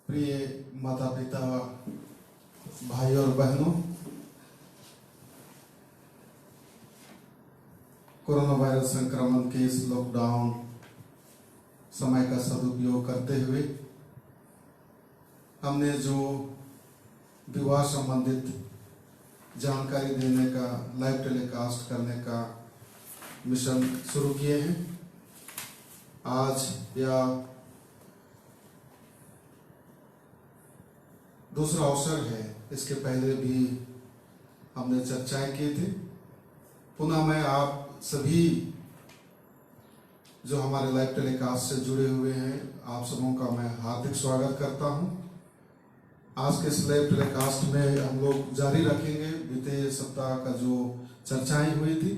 प्रिय माता पिता, भाई और बहनों, कोरोना वायरस संक्रमण के इस लॉकडाउन समय का सदुपयोग करते हुए हमने जो विवाह संबंधित जानकारी देने का लाइव टेलीकास्ट करने का मिशन शुरू किए हैं। आज या दूसरा अवसर है, इसके पहले भी हमने चर्चाएं की थी। पुनः मैं आप सभी जो हमारे लाइव टेलीकास्ट से जुड़े हुए हैं, आप सबों का मैं हार्दिक स्वागत करता हूं। आज के इस लाइव टेलीकास्ट में हम लोग जारी रखेंगे बीते सप्ताह का जो चर्चाएं हुई थी।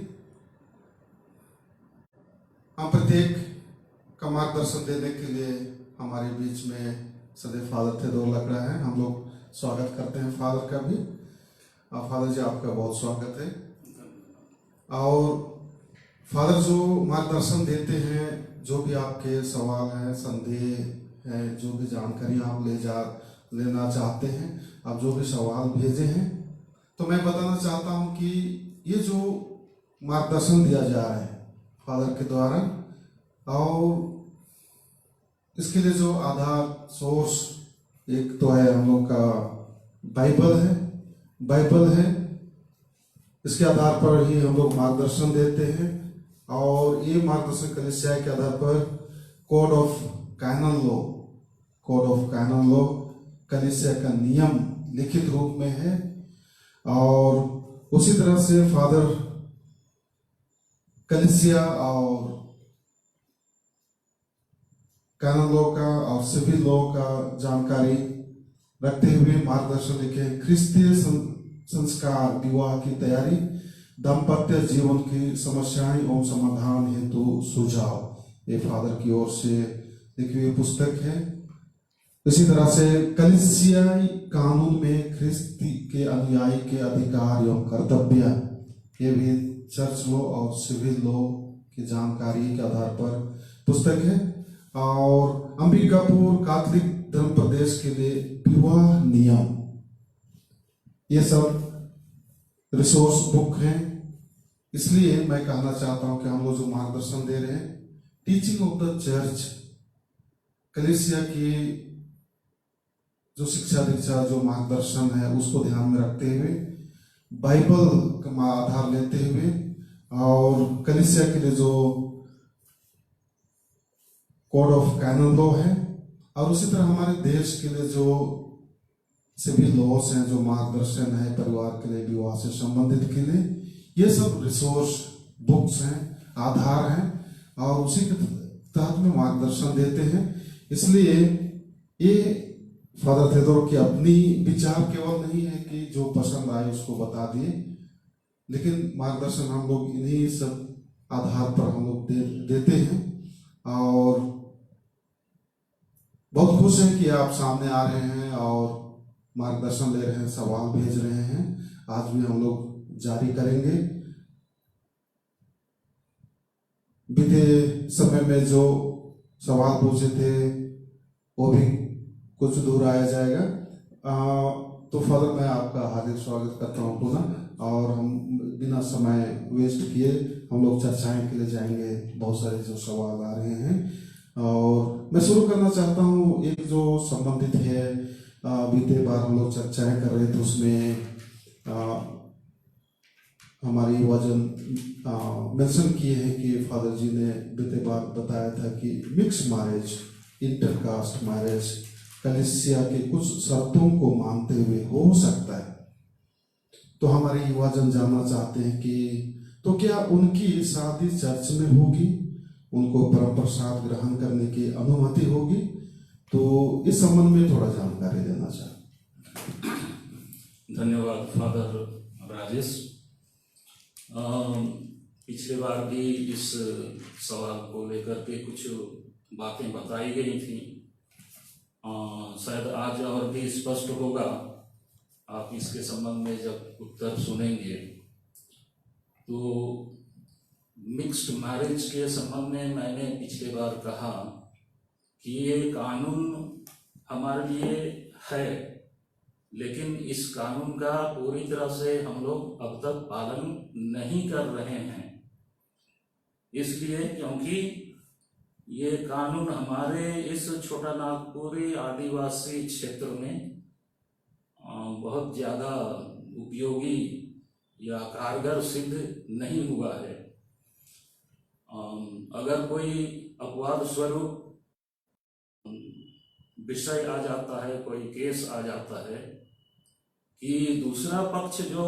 हम प्रत्येक का मार्गदर्शन देने के लिए हमारे बीच में सदैव फादर थे दो लग रहा है। हम लोग स्वागत करते हैं फादर का भी। फादर जी, आपका बहुत स्वागत है। और फादर जो मार्गदर्शन देते हैं, जो भी आपके सवाल हैं, संदेह हैं, जो भी जानकारी आप लेना चाहते हैं, आप जो भी सवाल भेजे हैं, तो मैं बताना चाहता हूं कि ये जो मार्गदर्शन दिया जा रहा है फादर के द्वारा, और इसके लिए जो आधार सोर्स एक तो है हम लोग का बाइबल है। इसके आधार पर ही हम लोग मार्गदर्शन देते हैं, और ये मार्गदर्शन कलीसिया के आधार पर कोड ऑफ कैनन लॉ कलीसिया का नियम लिखित रूप में है। और उसी तरह से फादर कलीसिया और कैनन लॉ का और सिविल लॉ का जानकारी रखते हुए मार्गदर्शन लिखे। ख्रिस्तीय संस्कार, विवाह की तैयारी, दाम्पत्य जीवन की समस्याएं एवं समाधान हेतु सुझाव, ये फादर की ओर से लिखी हुई पुस्तक है। इसी तरह से कलीसियाई कानून में ख्रिस्ती के अनुयायी के अधिकार एवं कर्तव्य, ये भी चर्च लॉ और सिविल लॉ की जानकारी के आधार पर पुस्तक है। और अंबिकापुर कैथोलिक धर्म प्रदेश के लिए विवाह नियम, ये सब रिसोर्स बुक हैं। इसलिए मैं कहना चाहता हूं कि हम लोग जो मार्गदर्शन दे रहे हैं, टीचिंग ऑफ द चर्च, कलीसिया की जो शिक्षा दीक्षा जो मार्गदर्शन है उसको ध्यान में रखते हुए, बाइबल का आधार लेते हुए, और कलीसिया के लिए जो कोड ऑफ कैनन लॉ है, और उसी तरह हमारे देश के लिए जो सिविल लॉस हैं, जो मार्गदर्शन है परिवार के लिए, विवाह से संबंधित के लिए, ये सब रिसोर्स बुक्स हैं, आधार हैं, और उसी के तहत में मार्गदर्शन देते हैं। इसलिए ये फादर थेदोर की अपनी विचार केवल नहीं है कि जो पसंद आए उसको बता दिए, लेकिन मार्गदर्शन हम लोग इन्हीं सब आधार पर हम लोग देते हैं। और बहुत खुश हैं कि आप सामने आ रहे हैं और मार्गदर्शन ले रहे हैं, सवाल भेज रहे हैं। आज भी हम लोग जारी करेंगे। बीते समय में जो सवाल पूछे थे वो भी कुछ दूर आया जाएगा। तो फादर, मैं आपका हार्दिक स्वागत करता हूँ पुनः, और हम बिना समय वेस्ट किए हम लोग चर्चाएं के लिए जाएंगे। बहुत सारे जो सवाल आ रहे हैं, और मैं शुरू करना चाहता हूँ एक जो संबंधित है, बीते बार हम लोग चर्चाएं कर रहे थे, उसमें हमारी वजन मेंशन किए हैं कि फादर जी ने बीते बार बताया था कि मिक्स मैरिज, इंटरकास्ट मैरिज कलीसिया के कुछ शर्तों को मानते हुए हो सकता है। तो हमारे युवाजन जानना चाहते हैं कि तो क्या उनकी शादी चर्च में होगी, उनको परम प्रसाद ग्रहण करने की अनुमति होगी? तो इस संबंध में थोड़ा जानकारी देना चाहते। धन्यवाद फादर राजेश। पिछले बार भी इस सवाल को लेकर के कुछ बातें बताई गई थी। शायद आज और भी स्पष्ट होगा। आप इसके संबंध में जब उत्तर सुनेंगे, तो मिक्स्ड मैरिज के संबंध में मैंने पिछले बार कहा कि ये कानून हमारे लिए है, लेकिन इस कानून का पूरी तरह से हम लोग अब तक पालन नहीं कर रहे हैं। इसलिए क्योंकि ये कानून हमारे इस छोटा नागपुरी आदिवासी क्षेत्र में बहुत ज़्यादा उपयोगी या कारगर सिद्ध नहीं हुआ है। अगर कोई अपवाद स्वरूप विषय आ जाता है, कोई केस आ जाता है कि दूसरा पक्ष जो,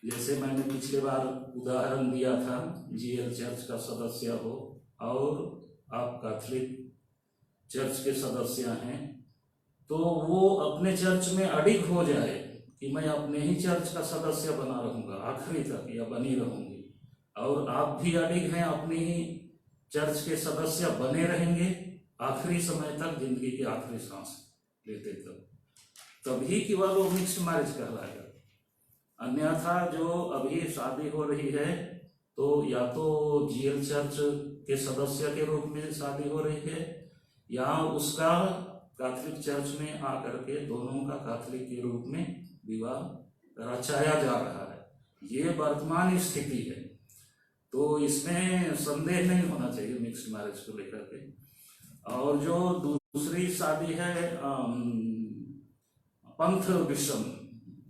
जैसे मैंने पिछले बार उदाहरण दिया था, जीएल चर्च का सदस्य हो और आप कैथोलिक चर्च के सदस्य हैं, तो वो अपने चर्च में अडिग हो जाए कि मैं अपने ही चर्च का सदस्य बना रहूंगा आखिरी तक या बनी रहूंगी, और आप भी अडिग हैं, अपनी ही चर्च के सदस्य बने रहेंगे आखिरी समय तक, जिंदगी की आखिरी सांस लेते तक, तभी कि वह वो मिक्स्ड मैरिज कहलाएगा। अन्यथा जो अभी शादी हो रही है तो या तो जीएल चर्च के सदस्य के रूप में शादी हो रही है, या उसका कैथोलिक चर्च में आकर के दोनों का कैथोलिक के रूप में विवाह रचाया जा रहा है। ये वर्तमान स्थिति है, तो इसमें संदेह नहीं होना चाहिए मिक्स्ड मैरिज को लेकर के। और जो दूसरी शादी है पंथ विषम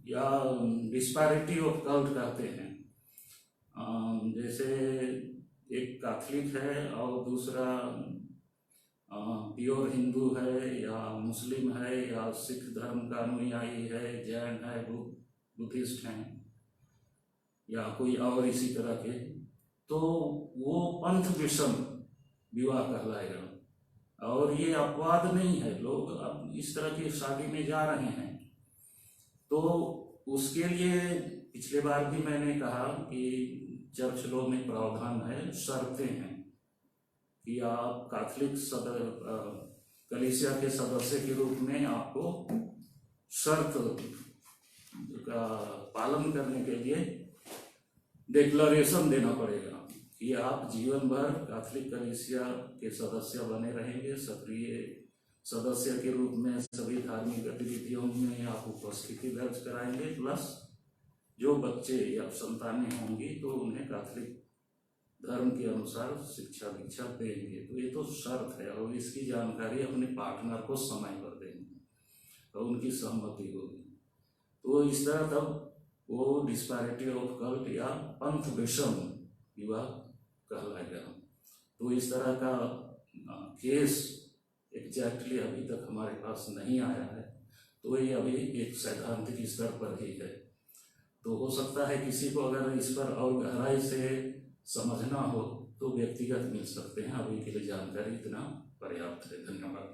या डिस्पैरिटी ऑफ कल्ट कहते हैं, जैसे एक कैथोलिक है और दूसरा प्योर हिंदू है या मुस्लिम है या सिख धर्म का अनुयायी है, जैन है, बुद्धिस्ट हैं या कोई और इसी तरह के, तो वो पंथ विषम विवाह कहलाएगा। और ये अपवाद नहीं है, लोग अब इस तरह की शादी में जा रहे हैं। तो उसके लिए पिछले बार भी मैंने कहा कि चर्च लॉ में प्रावधान है, शर्तें हैं कि आप कैथोलिक कलीसिया के सदस्य के रूप में आपको शर्त का पालन करने के लिए डिक्लेरेशन देना पड़ेगा कि आप जीवन भर कैथोलिक कलीसिया के सदस्य बने रहेंगे, सक्रिय सदस्य के रूप में सभी धार्मिक गतिविधियों में आप उपस्थिति दर्ज कराएंगे, प्लस जो बच्चे या संतानें होंगी तो उन्हें कैथोलिक धर्म के अनुसार शिक्षा दीक्षा देंगे। तो ये तो शर्त है, और इसकी जानकारी अपने पार्टनर को समय पर देंगे और उनकी सहमति होगी। तो इस तरह तब वो डिस्पैरिटी ऑफ कल्ट या पंथ विषम विवाह कहलाएगा। तो इस तरह का केस एग्जैक्टली अभी तक हमारे पास नहीं आया है, तो ये अभी एक सैद्धांतिक स्तर पर ही है। तो हो सकता है किसी को अगर इस पर और गहराई से समझना हो तो व्यक्तिगत मिल सकते हैं। अभी के लिए जानकारी इतना पर्याप्त है। धन्यवाद।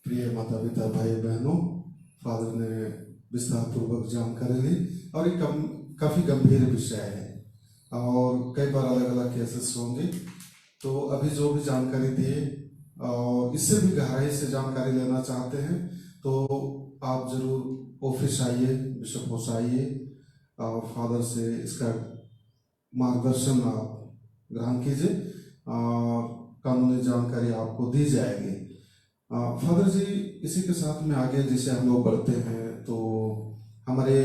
प्रिय माता पिता भाई बहनों, फादर ने विस्तार पूर्वक जानकारी ली और ये काफी गंभीर विषय है और कई बार अलग अलग केसेस होंगे। तो अभी जो भी जानकारी दिए और इससे भी गहराई से जानकारी लेना चाहते हैं तो आप जरूर ऑफिस आइए, बिशप हाउस आइए और फादर से इसका मार्गदर्शन आप ग्रहण कीजिए और कानूनी जानकारी आपको दी जाएगी। फादर जी, इसी के साथ में आगे जैसे हम लोग बढ़ते हैं तो हमारे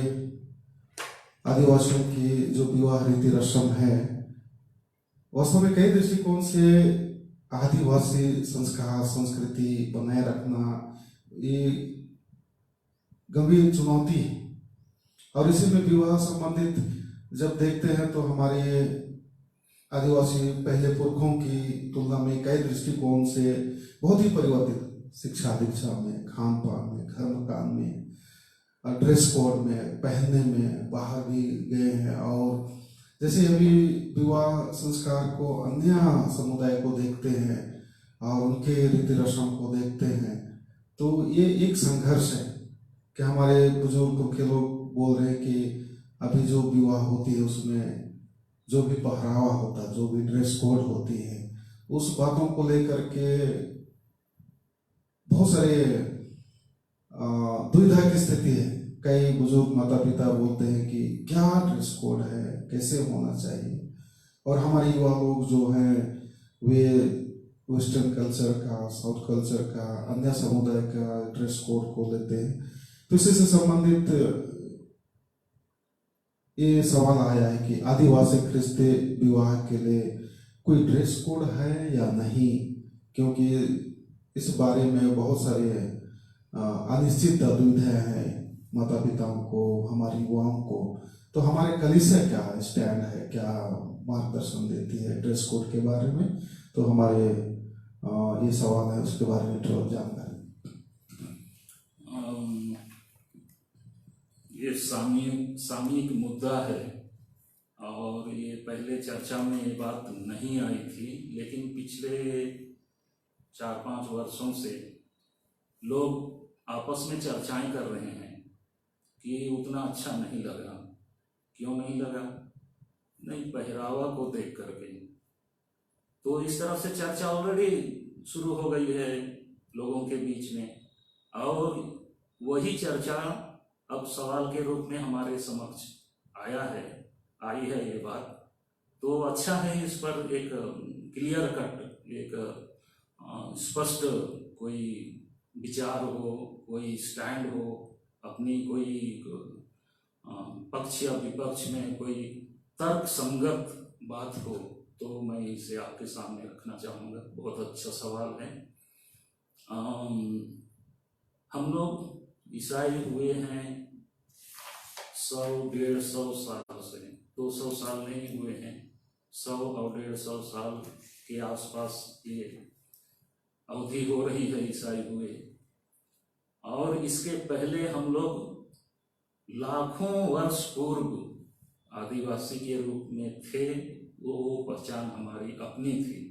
आदिवासियों की जो विवाह रीति रस्म है, वास्तव में कई दृष्टिकोण से आदिवासी संस्कार संस्कृति बनाए रखना ये गंभीर चुनौती है। और इसी में विवाह संबंधित जब देखते हैं तो हमारे आदिवासी पहले पुरखों की तुलना में कई दृष्टिकोण से बहुत ही परिवर्तित, शिक्षा दीक्षा में, खान पान में, घर मकान में, ड्रेस कोड में, पहनने में बाहर भी गए हैं। और जैसे अभी विवाह संस्कार को अन्य समुदाय को देखते हैं और उनके रीति रस्म को देखते हैं तो ये एक संघर्ष है कि हमारे बुजुर्ग के लोग बोल रहे हैं कि अभी जो विवाह होती है उसमें जो भी पहरावा होता है, जो भी ड्रेस कोड होती है, उस बातों को लेकर के बहुत सारे दुविधा की स्थिति है। कई बुजुर्ग माता पिता बोलते हैं कि क्या ड्रेस कोड है, कैसे होना चाहिए, और हमारे युवा लोग जो हैं वे वेस्टर्न कल्चर का, साउथ कल्चर का, अन्य समुदाय का ड्रेस कोड को लेते हैं। तो इसी से संबंधित ये सवाल आया है कि आदिवासी ख्रिस्ती विवाह के लिए कोई ड्रेस कोड है या नहीं, क्योंकि इस बारे में बहुत सारे अनिश्चित दुविधाएं हैं माता पिताओं को, हमारे युवाओं को। तो हमारे कलीसिया क्या स्टैंड है, क्या मार्गदर्शन देती है ड्रेस कोड के बारे में, तो हमारे ये सवाल है, उसके बारे में थोड़ा जानकारी। ये सामयिक मुद्दा है और ये पहले चर्चा में ये बात नहीं आई थी, लेकिन पिछले 4-5 वर्षों से लोग आपस में चर्चाएं कर रहे हैं कि उतना अच्छा नहीं लगा। क्यों नहीं लगा? नहीं, पहरावा को देख करके। तो इस तरह से चर्चा ऑलरेडी शुरू हो गई है लोगों के बीच में, और वही चर्चा अब सवाल के रूप में हमारे समक्ष आई है ये बात। तो अच्छा है, इस पर एक क्लियर कट, एक स्पष्ट कोई विचार हो, कोई स्टैंड हो, अपनी कोई पक्ष या विपक्ष में कोई तर्क संगत बात हो, तो मैं इसे आपके सामने रखना चाहूँगा। बहुत अच्छा सवाल है। हम लोग ईसाई हुए हैं 100-150 साल से, 200 साल नहीं हुए हैं, 100 और 150 साल के आसपास ये अवधि हो रही है ईसाई हुए। और इसके पहले हम लोग लाखों वर्ष पूर्व आदिवासी के रूप में थे, वो पहचान हमारी अपनी थी।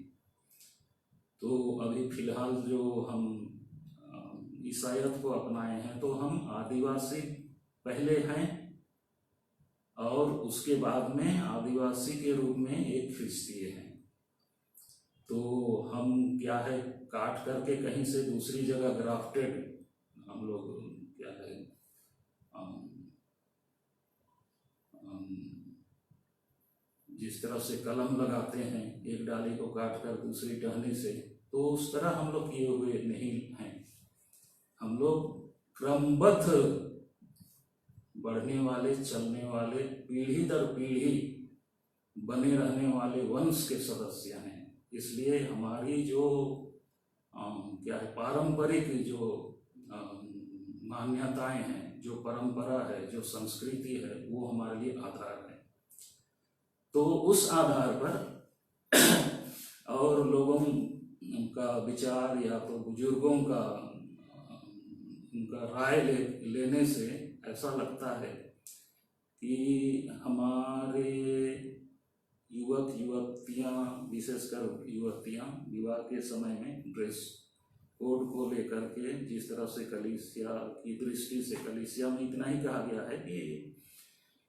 तो अभी फिलहाल जो हम ईसाईयत को अपनाए हैं, तो हम आदिवासी पहले हैं और उसके बाद में आदिवासी के रूप में एक ख्रिस्तीय हैं। तो हम क्या है, काट करके कहीं से दूसरी जगह ग्राफ्टेड हम लोग क्या है, जिस तरह से कलम लगाते हैं एक डाली को काट कर दूसरी टहनी से, तो उस तरह हम लोग किए हुए नहीं हैं। हम लोग क्रमबद्ध बढ़ने वाले, चलने वाले, पीढ़ी दर पीढ़ी बने रहने वाले वंश के सदस्य हैं। इसलिए हमारी जो क्या है, पारंपरिक जो मान्यताएं हैं, जो परंपरा है, जो संस्कृति है, वो हमारे लिए आधार है। तो उस आधार पर और लोगों का विचार या तो बुजुर्गों का उनका राय लेने से ऐसा लगता है कि हमारे युवक युवतियां, विशेषकर युवतियां, विवाह के समय में ड्रेस कोड को लेकर के जिस तरह से कलीसिया की दृष्टि से, कलीसिया में इतना ही कहा गया है कि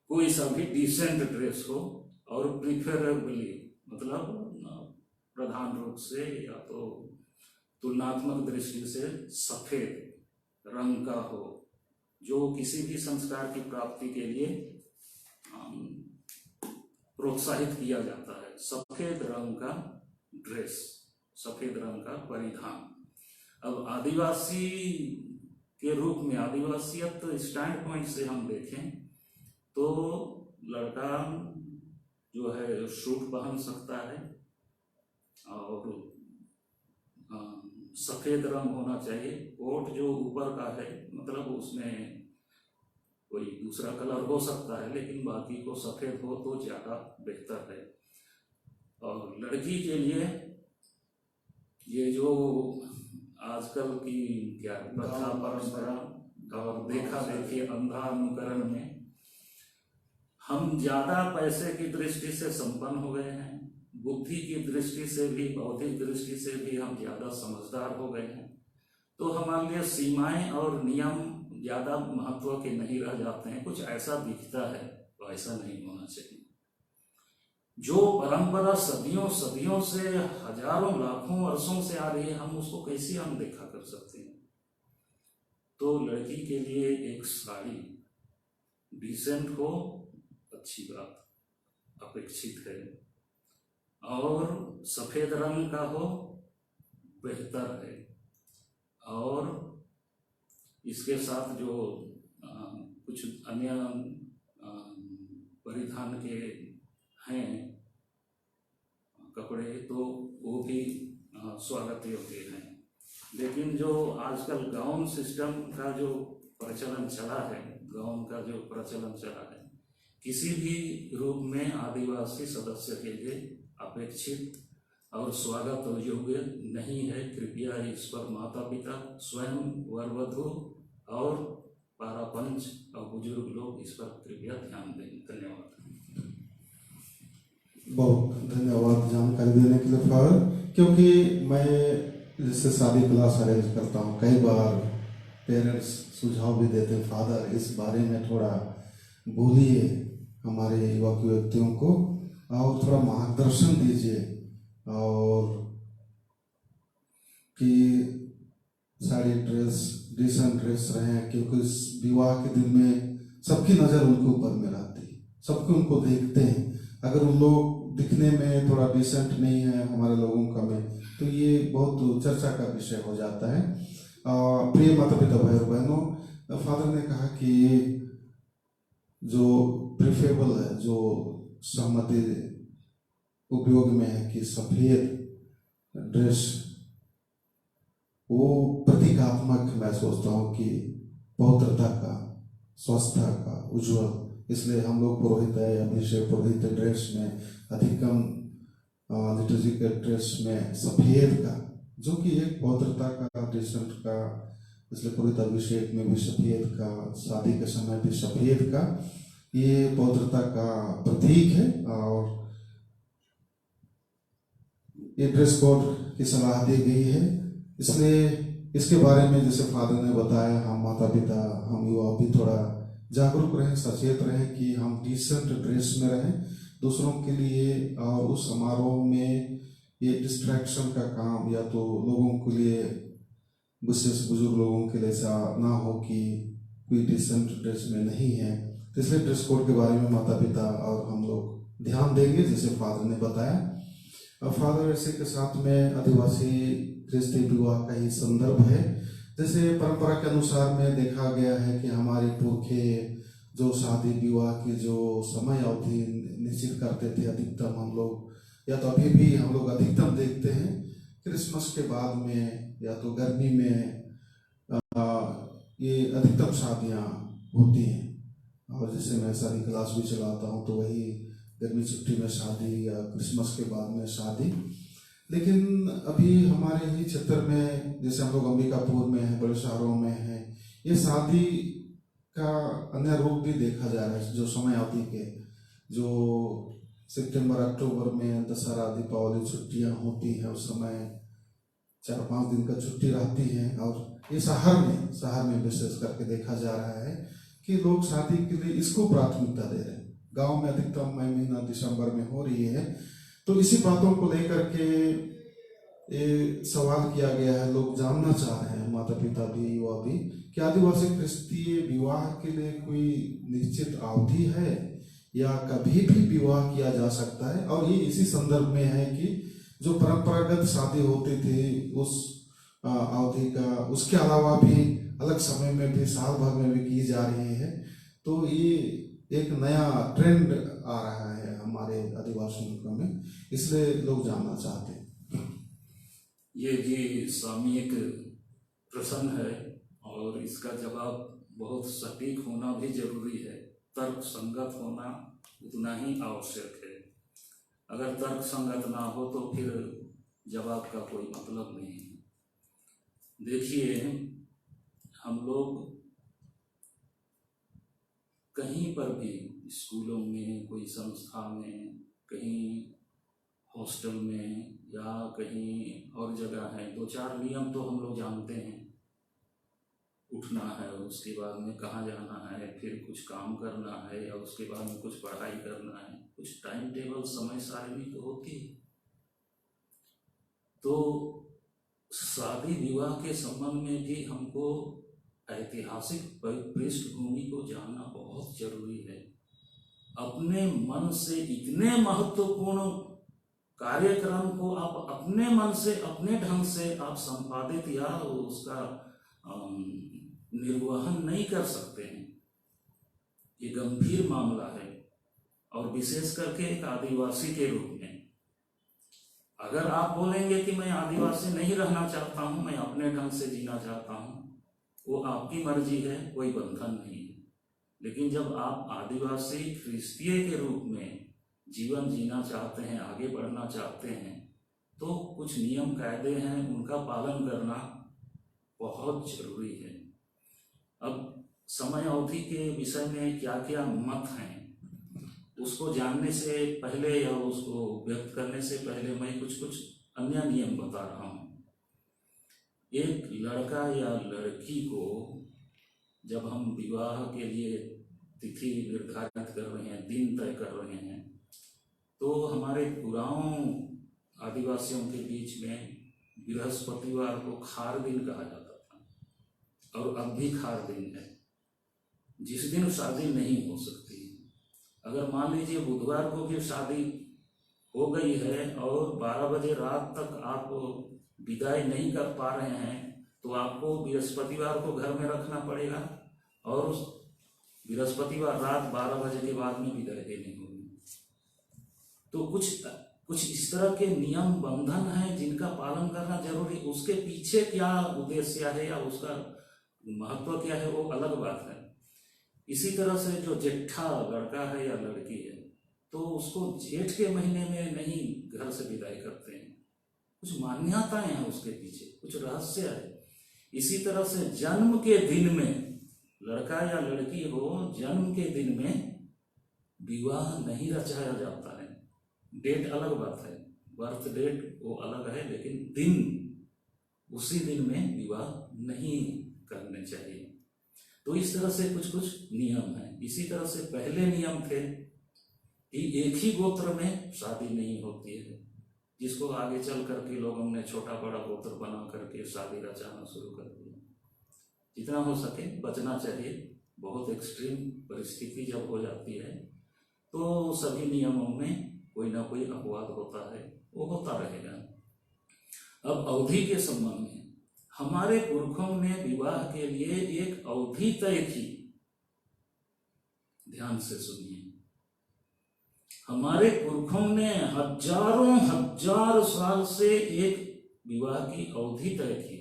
कोई सा भी डिसेंट ड्रेस हो और प्रिफरेबली, मतलब प्रधान रूप से या तो तुलनात्मक दृष्टि से सफेद रंग का हो, जो किसी भी संस्कार की प्राप्ति के लिए प्रोत्साहित किया जाता है। सफेद रंग का ड्रेस, सफेद रंग का परिधान। अब आदिवासी के रूप में, आदिवासियत स्टैंड पॉइंट से हम देखें तो लड़का जो है सूट पहन सकता है और सफेद रंग होना चाहिए। कोट जो ऊपर का है, मतलब उसमें कोई दूसरा कलर हो सकता है, लेकिन बाकी को सफेद हो तो ज्यादा बेहतर है। और लड़की के लिए ये जो आजकल की क्या प्रथा, परंपरा और देखा देखी अंधा अनुकरण में हम ज्यादा पैसे की दृष्टि से संपन्न हो गए हैं, बुद्धि की दृष्टि से भी, बौद्धिक दृष्टि से भी हम ज्यादा समझदार हो गए हैं। तो हमारे लिए सीमाएं और नियम ज्यादा महत्व के नहीं रह जाते हैं। कुछ ऐसा दिखता है, तो ऐसा नहीं होना चाहिए। जो परंपरा सदियों सदियों से, हजारों लाखों वर्षों से आ रही है, हम उसको कैसे अनदेखा कर सकते हैं? तो लड़की के लिए एक साड़ी डिसेंट हो, अच्छी बात, अपेक्षित है, और सफेद रंग का हो बेहतर है। और इसके साथ जो कुछ अन्य परिधान के हैं कपड़े, तो वो भी स्वागत योग्य हैं। लेकिन जो आजकल गाउन सिस्टम का जो प्रचलन चला है, गाउन का जो प्रचलन चला है, किसी भी रूप में आदिवासी सदस्य के लिए अपेक्षित और स्वागत योग्य नहीं है। कृपया इस पर माता पिता, स्वयं वर वधू और पारापंच और बुजुर्ग लोग इस पर कृपया ध्यान दें। धन्यवाद। बहुत धन्यवाद जानकारी देने के लिए फादर। क्योंकि मैं जैसे शादी क्लास अरेंज करता हूँ, कई बार पेरेंट्स सुझाव भी देते हैं, फादर इस बारे में थोड़ा बोलिए हमारे युवक युवतियों को और थोड़ा मार्गदर्शन दीजिए, और कि साड़ी ड्रेस डिसेंट ड्रेस रहे, क्योंकि इस विवाह के दिन में सबकी नज़र उनके ऊपर में रहती है, सबको उनको देखते हैं। अगर उन लोग दिखने में थोड़ा डिसेंट नहीं है हमारे लोगों का में, तो ये बहुत चर्चा का विषय हो जाता है। प्रिय माता पिता भाई और बहनों, फादर ने कहा कि जो प्रिफरेबल है, जो सहमति उपयोग में है कि सफ़ेद ड्रेस, वो प्रतीकात्मक मैं सोचता हूँ कि पवित्रता का, स्वस्थता का, उज्जवल, इसलिए हम लोग पुरोहित है, अभिषेक पुरोहित ड्रेस में अधिकतम लिटर्जिकल ड्रेस में सफ़ेद का, जो कि एक पवित्रता का, डिसेंट का, इसलिए पुरोहित अभिषेक में भी सफ़ेद का, शादी के समय भी सफ़ेद का, ये पवित्रता का प्रतीक है। और ये ड्रेस कोड की सलाह दी गई है, इसलिए इसके बारे में जैसे फादर ने बताया, हम माता पिता, हम युवा भी थोड़ा जागरूक रहें, सचेत रहें कि हम डिसेंट ड्रेस में रहें दूसरों के लिए। और उस समारोह में ये डिस्ट्रैक्शन का काम, या तो लोगों के लिए, विशेष बुजुर्ग लोगों के लिए ऐसा ना हो कि कोई डिसेंट ड्रेस में नहीं है। तो इसलिए ड्रेस कोड के बारे में माता पिता और हम लोग ध्यान देंगे, जैसे फादर ने बताया। फादर इसी के साथ में आदिवासी ख्रिस्ती विवाह का ही संदर्भ है। जैसे परंपरा के अनुसार में देखा गया है कि हमारे पुरखे जो शादी विवाह की जो समय अवधि निश्चित करते थे, अधिकतम हम लोग, या तो अभी भी हम लोग अधिकतम देखते हैं क्रिसमस के बाद में या तो गर्मी में ये अधिकतम शादियाँ होती हैं। और जैसे मैं शादी क्लास भी चलाता हूँ, तो वही गर्मी छुट्टी में शादी या क्रिसमस के बाद में शादी। लेकिन अभी हमारे ही क्षेत्र में, जैसे हम लोग अंबिकापुर में हैं, बड़े शहरों में हैं, ये शादी का अन्य रूप भी देखा जा रहा है। जो समय अवधि के, जो सितंबर अक्टूबर में दशहरा दीपावली छुट्टियां होती हैं, उस समय 4-5 दिन का छुट्टी रहती है। और ये शहर में विशेष करके देखा जा रहा है कि लोग शादी के लिए इसको प्राथमिकता दे रहे हैं। गांव में अधिकतम मई महीना दिसंबर में हो रही है। तो इसी बातों को लेकर के ये सवाल किया गया है, लोग जानना चाह रहे हैं, माता पिता भी, युवा भी, कि आदिवासी क्रिस्तीय विवाह के लिए कोई निश्चित अवधि है या कभी भी विवाह किया जा सकता है। और ये इसी संदर्भ में है कि जो परंपरागत शादी होती थी उस अवधि का, उसके अलावा भी अलग समय में भी, साल भर में भी की जा रही है। तो ये एक नया ट्रेंड आ रहा है हमारे आदिवासियों में, इसलिए लोग जानना चाहते हैं। ये जी सामयिक प्रश्न है और इसका जवाब बहुत सटीक होना भी जरूरी है, तर्क संगत होना उतना ही आवश्यक है। अगर तर्क संगत ना हो तो फिर जवाब का कोई मतलब नहीं है। देखिए, हम लोग कहीं पर भी, स्कूलों में, कोई संस्था में, कहीं हॉस्टल में या कहीं और जगह है, 2-4 नियम तो हम लोग जानते हैं। उठना है, उसके बाद में कहाँ जाना है, फिर कुछ काम करना है, या उसके बाद में कुछ पढ़ाई करना है, कुछ टाइम टेबल, समय सारणी तो होती है। तो शादी विवाह के संबंध में भी हमको ऐतिहासिक पृष्ठभूमि को जानना बहुत जरूरी है। अपने मन से इतने महत्वपूर्ण कार्यक्रम को आप अपने मन से अपने ढंग से आप संपादित या उसका निर्वहन नहीं कर सकते हैं। ये गंभीर मामला है, और विशेष करके एक आदिवासी के रूप में अगर आप बोलेंगे कि मैं आदिवासी नहीं रहना चाहता हूं, मैं अपने ढंग से जीना चाहता हूं, वो आपकी मर्जी है, कोई बंधन नहीं है। लेकिन जब आप आदिवासी ख्रिस्तीय के रूप में जीवन जीना चाहते हैं, आगे बढ़ना चाहते हैं, तो कुछ नियम कायदे हैं, उनका पालन करना बहुत जरूरी है। अब समय अवधि के विषय में क्या क्या मत हैं, उसको जानने से पहले या उसको व्यक्त करने से पहले मैं कुछ अन्य नियम बता रहा हूं। एक लड़का या लड़की को जब हम विवाह के लिए तिथि निर्धारित कर रहे हैं, दिन तय कर रहे हैं, तो हमारे पुराणों आदिवासियों के बीच में बृहस्पतिवार को खार दिन कहा जाता था, और अब भी खार दिन है, जिस दिन शादी नहीं हो सकती। अगर मान लीजिए बुधवार को भी शादी हो गई है और 12 बजे रात तक आप विदाई नहीं कर पा रहे हैं, तो आपको बृहस्पतिवार को घर में रखना पड़ेगा, और बृहस्पतिवार रात 12 बजे के बाद में विदाई देनी होगी। तो कुछ इस तरह के नियम बंधन हैं जिनका पालन करना जरूरी। उसके पीछे क्या उद्देश्य है या उसका महत्व क्या है, वो अलग बात है। इसी तरह से जो जेठा लड़का है या लड़की है, तो उसको जेठ के महीने में नहीं घर से विदाई करते हैं। कुछ मान्यताएं हैं उसके पीछे, कुछ रहस्य है। इसी तरह से जन्म के दिन में, लड़का या लड़की हो, जन्म के दिन में विवाह नहीं रचाया जाता है। डेट अलग बात है, बर्थ डेट वो अलग है, लेकिन दिन, उसी दिन में विवाह नहीं करने चाहिए। तो इस तरह से कुछ नियम हैं। इसी तरह से पहले नियम थे कि एक ही गोत्र में शादी नहीं होती है, जिसको आगे चल करके लोगों ने छोटा बड़ा गोत्र बना करके शादी रचाना शुरू कर दिया। जितना हो सके बचना चाहिए। बहुत एक्सट्रीम परिस्थिति जब हो जाती है तो सभी नियमों में कोई ना कोई अपवाद होता है, वो होता रहेगा। अब अवधि के संबंध में हमारे पुरखों ने विवाह के लिए एक अवधि तय की। ध्यान से सुनिए, हमारे पुरखों ने हजारों हजार साल से एक विवाह की अवधि तय की,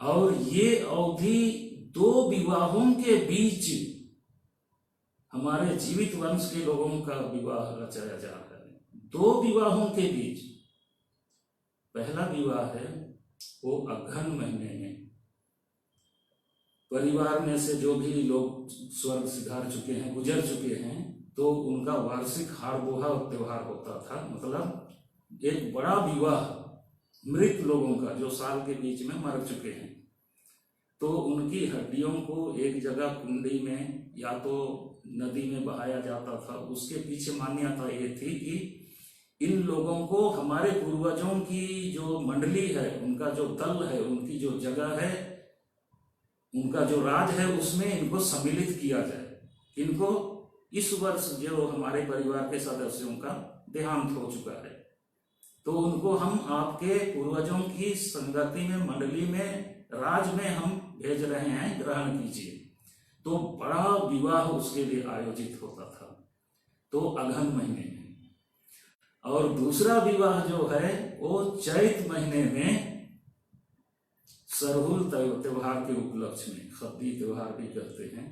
और ये अवधि 2 विवाहों के बीच हमारे जीवित वंश के लोगों का विवाह रचाया जा रहा है। 2 विवाहों के बीच। पहला विवाह है वो अघन महीने में। परिवार में से जो भी लोग स्वर्ग सिधार चुके हैं, गुजर चुके हैं, तो उनका वार्षिक हाड़-बोहा त्योहार होता था। मतलब एक बड़ा विवाह मृत लोगों का, जो साल के बीच में मर चुके हैं, तो उनकी हड्डियों को एक जगह कुंडी में या तो नदी में बहाया जाता था। उसके पीछे मान्यता ये थी कि इन लोगों को हमारे पूर्वजों की जो मंडली है, उनका जो दल है, उनकी जो जगह है, उनका जो राज है, उसमें इनको सम्मिलित किया जाए। इनको इस वर्ष जो हमारे परिवार के सदस्यों का देहांत हो चुका है, तो उनको हम आपके पूर्वजों की संगति में, मंडली में, राज में हम भेज रहे हैं, ग्रहण कीजिए। तो बड़ा विवाह उसके लिए आयोजित होता था, तो अघन महीने में। और दूसरा विवाह जो है वो चैत महीने में सरहुल त्योहार के उपलक्ष्य में, खद्दी त्योहार भी कहते हैं।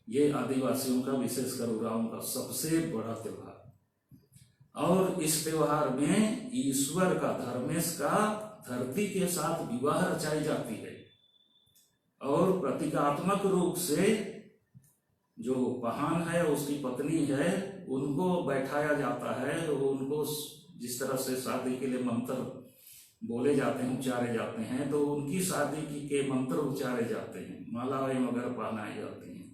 ये आदिवासियों का, विशेषकर उरांव का सबसे बड़ा त्योहार। और इस त्योहार में ईश्वर का, धर्मेश का धरती के साथ विवाह रचाई जाती है, और प्रतीकात्मक रूप से जो पहान है, उसकी पत्नी है, उनको बैठाया जाता है। उनको जिस तरह से शादी के लिए मंत्र बोले जाते हैं, उच्चारे जाते हैं, तो उनकी शादी की के मंत्र उच्चारे जाते हैं, मालाएं वगैरह पहनाई जाती हैं।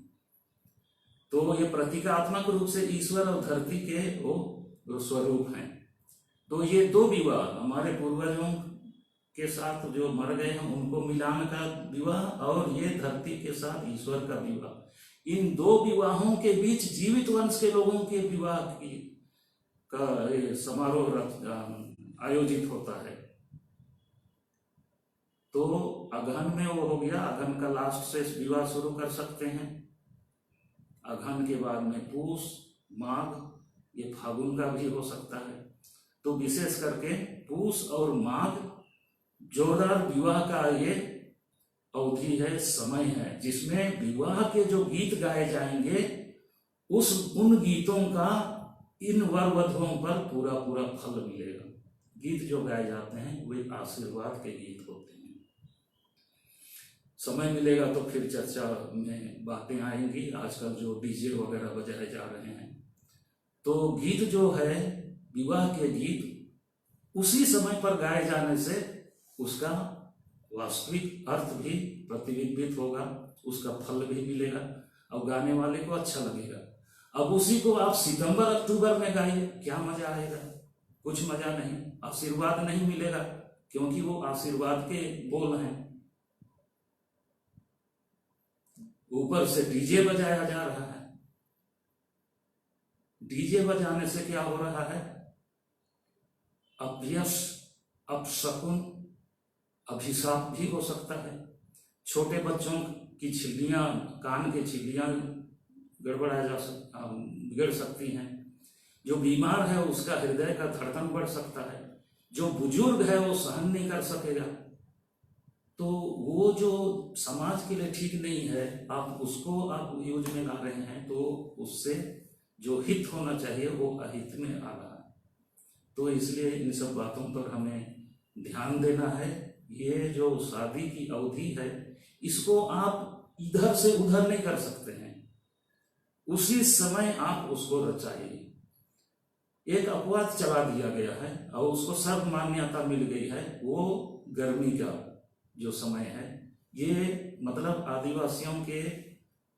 तो ये प्रतीकात्मक रूप से ईश्वर और धरती के वो स्वरूप हैं। तो ये 2 विवाह हमारे पूर्वजों के साथ जो मर गए हैं उनको मिलान का विवाह, और ये धरती के साथ ईश्वर का विवाह। इन 2 विवाहों के बीच जीवित वंश के लोगों के विवाह की का ये समारोह आयोजित होता है। तो अगहन में वो हो गया, अगहन का लास्ट से विवाह शुरू कर सकते हैं। अगहन के बाद में पूस, माघ, ये फागुन का भी हो सकता है। तो विशेष करके पूस और माघ जोरदार विवाह का ये अवधि है, समय है, जिसमें विवाह के जो गीत गाए जाएंगे उन गीतों का इन वर वधुओं पर पूरा पूरा फल मिलेगा। गीत जो गाए जाते हैं वे आशीर्वाद के गीत होते हैं। समय मिलेगा तो फिर चर्चा में बातें आएंगी। आजकल जो डीजे वगैरह बजाए जा रहे हैं, तो गीत जो है, विवाह के गीत उसी समय पर गाए जाने से उसका वास्तविक अर्थ भी प्रतिबिंबित होगा, उसका फल भी मिलेगा और गाने वाले को अच्छा लगेगा। अब उसी को आप सितंबर अक्टूबर में गाइए, क्या मजा आएगा? कुछ मजा नहीं, आशीर्वाद नहीं मिलेगा, क्योंकि वो आशीर्वाद के बोल हैं। ऊपर से डीजे बजाया जा रहा है। डीजे बजाने से क्या हो रहा है? अपयश, अपशकुन, अभिशाप भी हो सकता है। छोटे बच्चों की छिल्लियां, कान की छिल्लियां बिगड़ सकती हैं। जो बीमार है उसका हृदय का धड़कन बढ़ सकता है। जो बुजुर्ग है वो सहन नहीं कर सकेगा। तो वो जो समाज के लिए ठीक नहीं है, आप उसको आप यूज में ला रहे हैं, तो उससे जो हित होना चाहिए वो अहित में आ रहा है। तो इसलिए इन सब बातों पर हमें ध्यान देना है। ये जो शादी की अवधि है, इसको आप इधर से उधर नहीं कर सकते हैं, उसी समय आप उसको रचाइए। एक अपवाद चला दिया गया है और उसको सर्व मान्यता मिल गई है, वो गर्मी का जो समय है। ये मतलब आदिवासियों के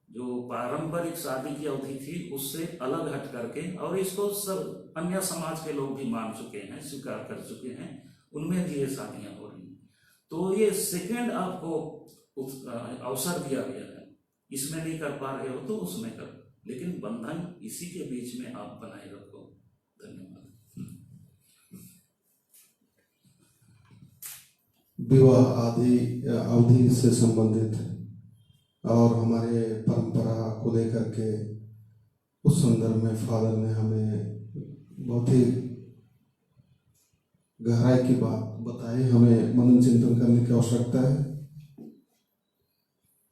जो पारंपरिक शादी की अवधि थी उससे अलग हट करके, और इसको सब अन्य समाज के लोग भी मान चुके हैं, स्वीकार कर चुके हैं, उनमें भी ये शादियां हो रही हैं। तो ये सेकेंड आपको अवसर दिया गया है, इसमें नहीं कर पा रहे हो तो उसमें करो, लेकिन बंधन इसी के बीच में आप बनाए रखो। धन्यवाद। विवाह आदि अवधि से संबंधित और हमारे परंपरा को लेकर के उस संदर्भ में फादर ने हमें बहुत ही गहराई की बात बताई। हमें मनन चिंतन करने की आवश्यकता है।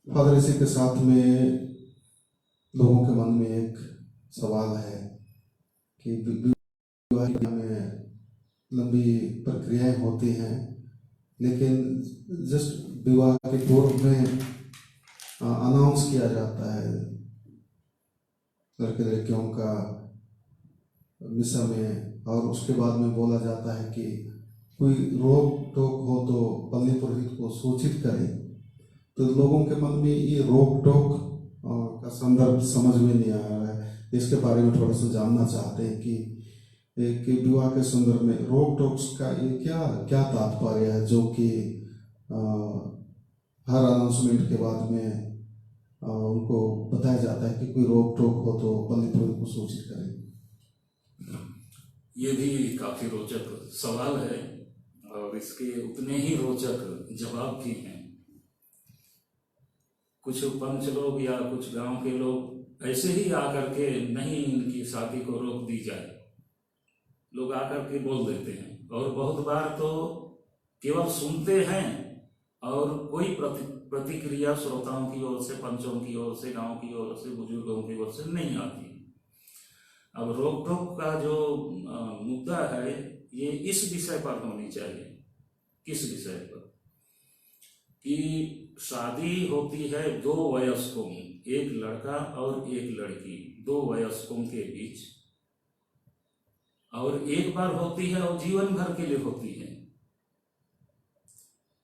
फादर, इसी के साथ में लोगों के मन में एक सवाल है कि विवाह में लंबी प्रक्रियाएं होती हैं, लेकिन जस्ट विवाह के पूर्व में अनाउंस किया जाता है लड़के लड़कियों का मिसा में, और उसके बाद में बोला जाता है कि कोई रोक टोक हो तो पल्ली पुरोहित को सूचित करें। तो लोगों के मन में ये रोक टोक का संदर्भ समझ में नहीं आ रहा है। इसके बारे में थोड़ा सा जानना चाहते हैं कि विवाह के संदर्भ में रोक टोक का ये क्या तात्पर्य है, जो कि हर अनाउंसमेंट के बाद में उनको बताया जाता है कि कोई रोक टोक हो तो पल्ली पुरोहित को सूचित करें। ये भी काफी रोचक सवाल है और इसके उतने ही रोचक जवाब भी हैं। कुछ पंच लोग या कुछ गांव के लोग ऐसे ही आकर के नहीं इनकी शादी को रोक दी जाए, लोग आकर के बोल देते हैं, और बहुत बार तो केवल सुनते हैं और कोई प्रतिक्रिया श्रोताओं की ओर से, पंचों की ओर से, गांव की ओर से, बुजुर्गों की ओर से नहीं आती। अब रोक टोक का जो मुद्दा है ये इस विषय पर होनी चाहिए। किस विषय पर? कि शादी होती है दो वयस्कों, एक लड़का और एक लड़की, दो वयस्कों के बीच, और एक बार होती है और जीवन भर के लिए होती है।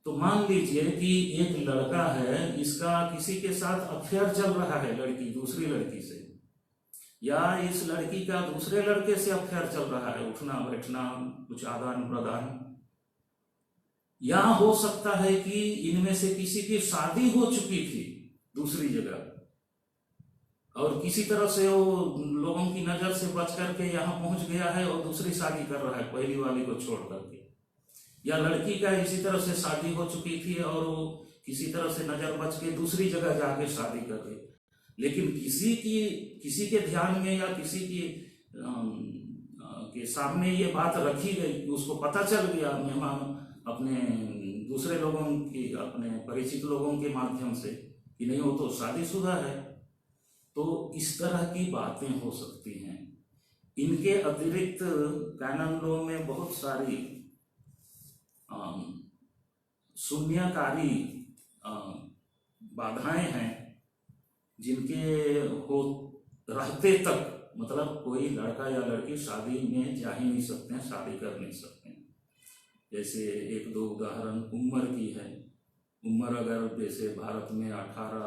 तो मान लीजिए कि एक लड़का है, इसका किसी के साथ अफेयर चल रहा है, लड़की दूसरी लड़की से, या इस लड़की का दूसरे लड़के से अफेयर चल रहा है, उठना बैठना, कुछ आदान प्रदान, या हो सकता है कि इनमें से किसी की शादी हो चुकी थी दूसरी जगह, और किसी तरह से वो लोगों की नजर से बच करके यहाँ पहुंच गया है और दूसरी शादी कर रहा है पहली वाली को छोड़ करके, या लड़की का इसी तरह से शादी हो चुकी थी और वो किसी तरह से नजर बच के दूसरी जगह जाके शादी कर रही, लेकिन किसी के ध्यान में या किसी की के सामने ये बात रखी गई, उसको पता चल गया मेहमान अपने दूसरे लोगों की, अपने परिचित लोगों के माध्यम से कि नहीं वो तो शादीशुदा है। तो इस तरह की बातें हो सकती हैं। इनके अतिरिक्त कैनन लॉ में बहुत सारी शून्यकारी बाधाएं हैं जिनके हो रहते तक, मतलब कोई लड़का या लड़की शादी में जा ही नहीं सकते हैं, शादी कर नहीं सकते हैं। जैसे एक दो उदाहरण उम्र की है। उम्र अगर जैसे भारत में 18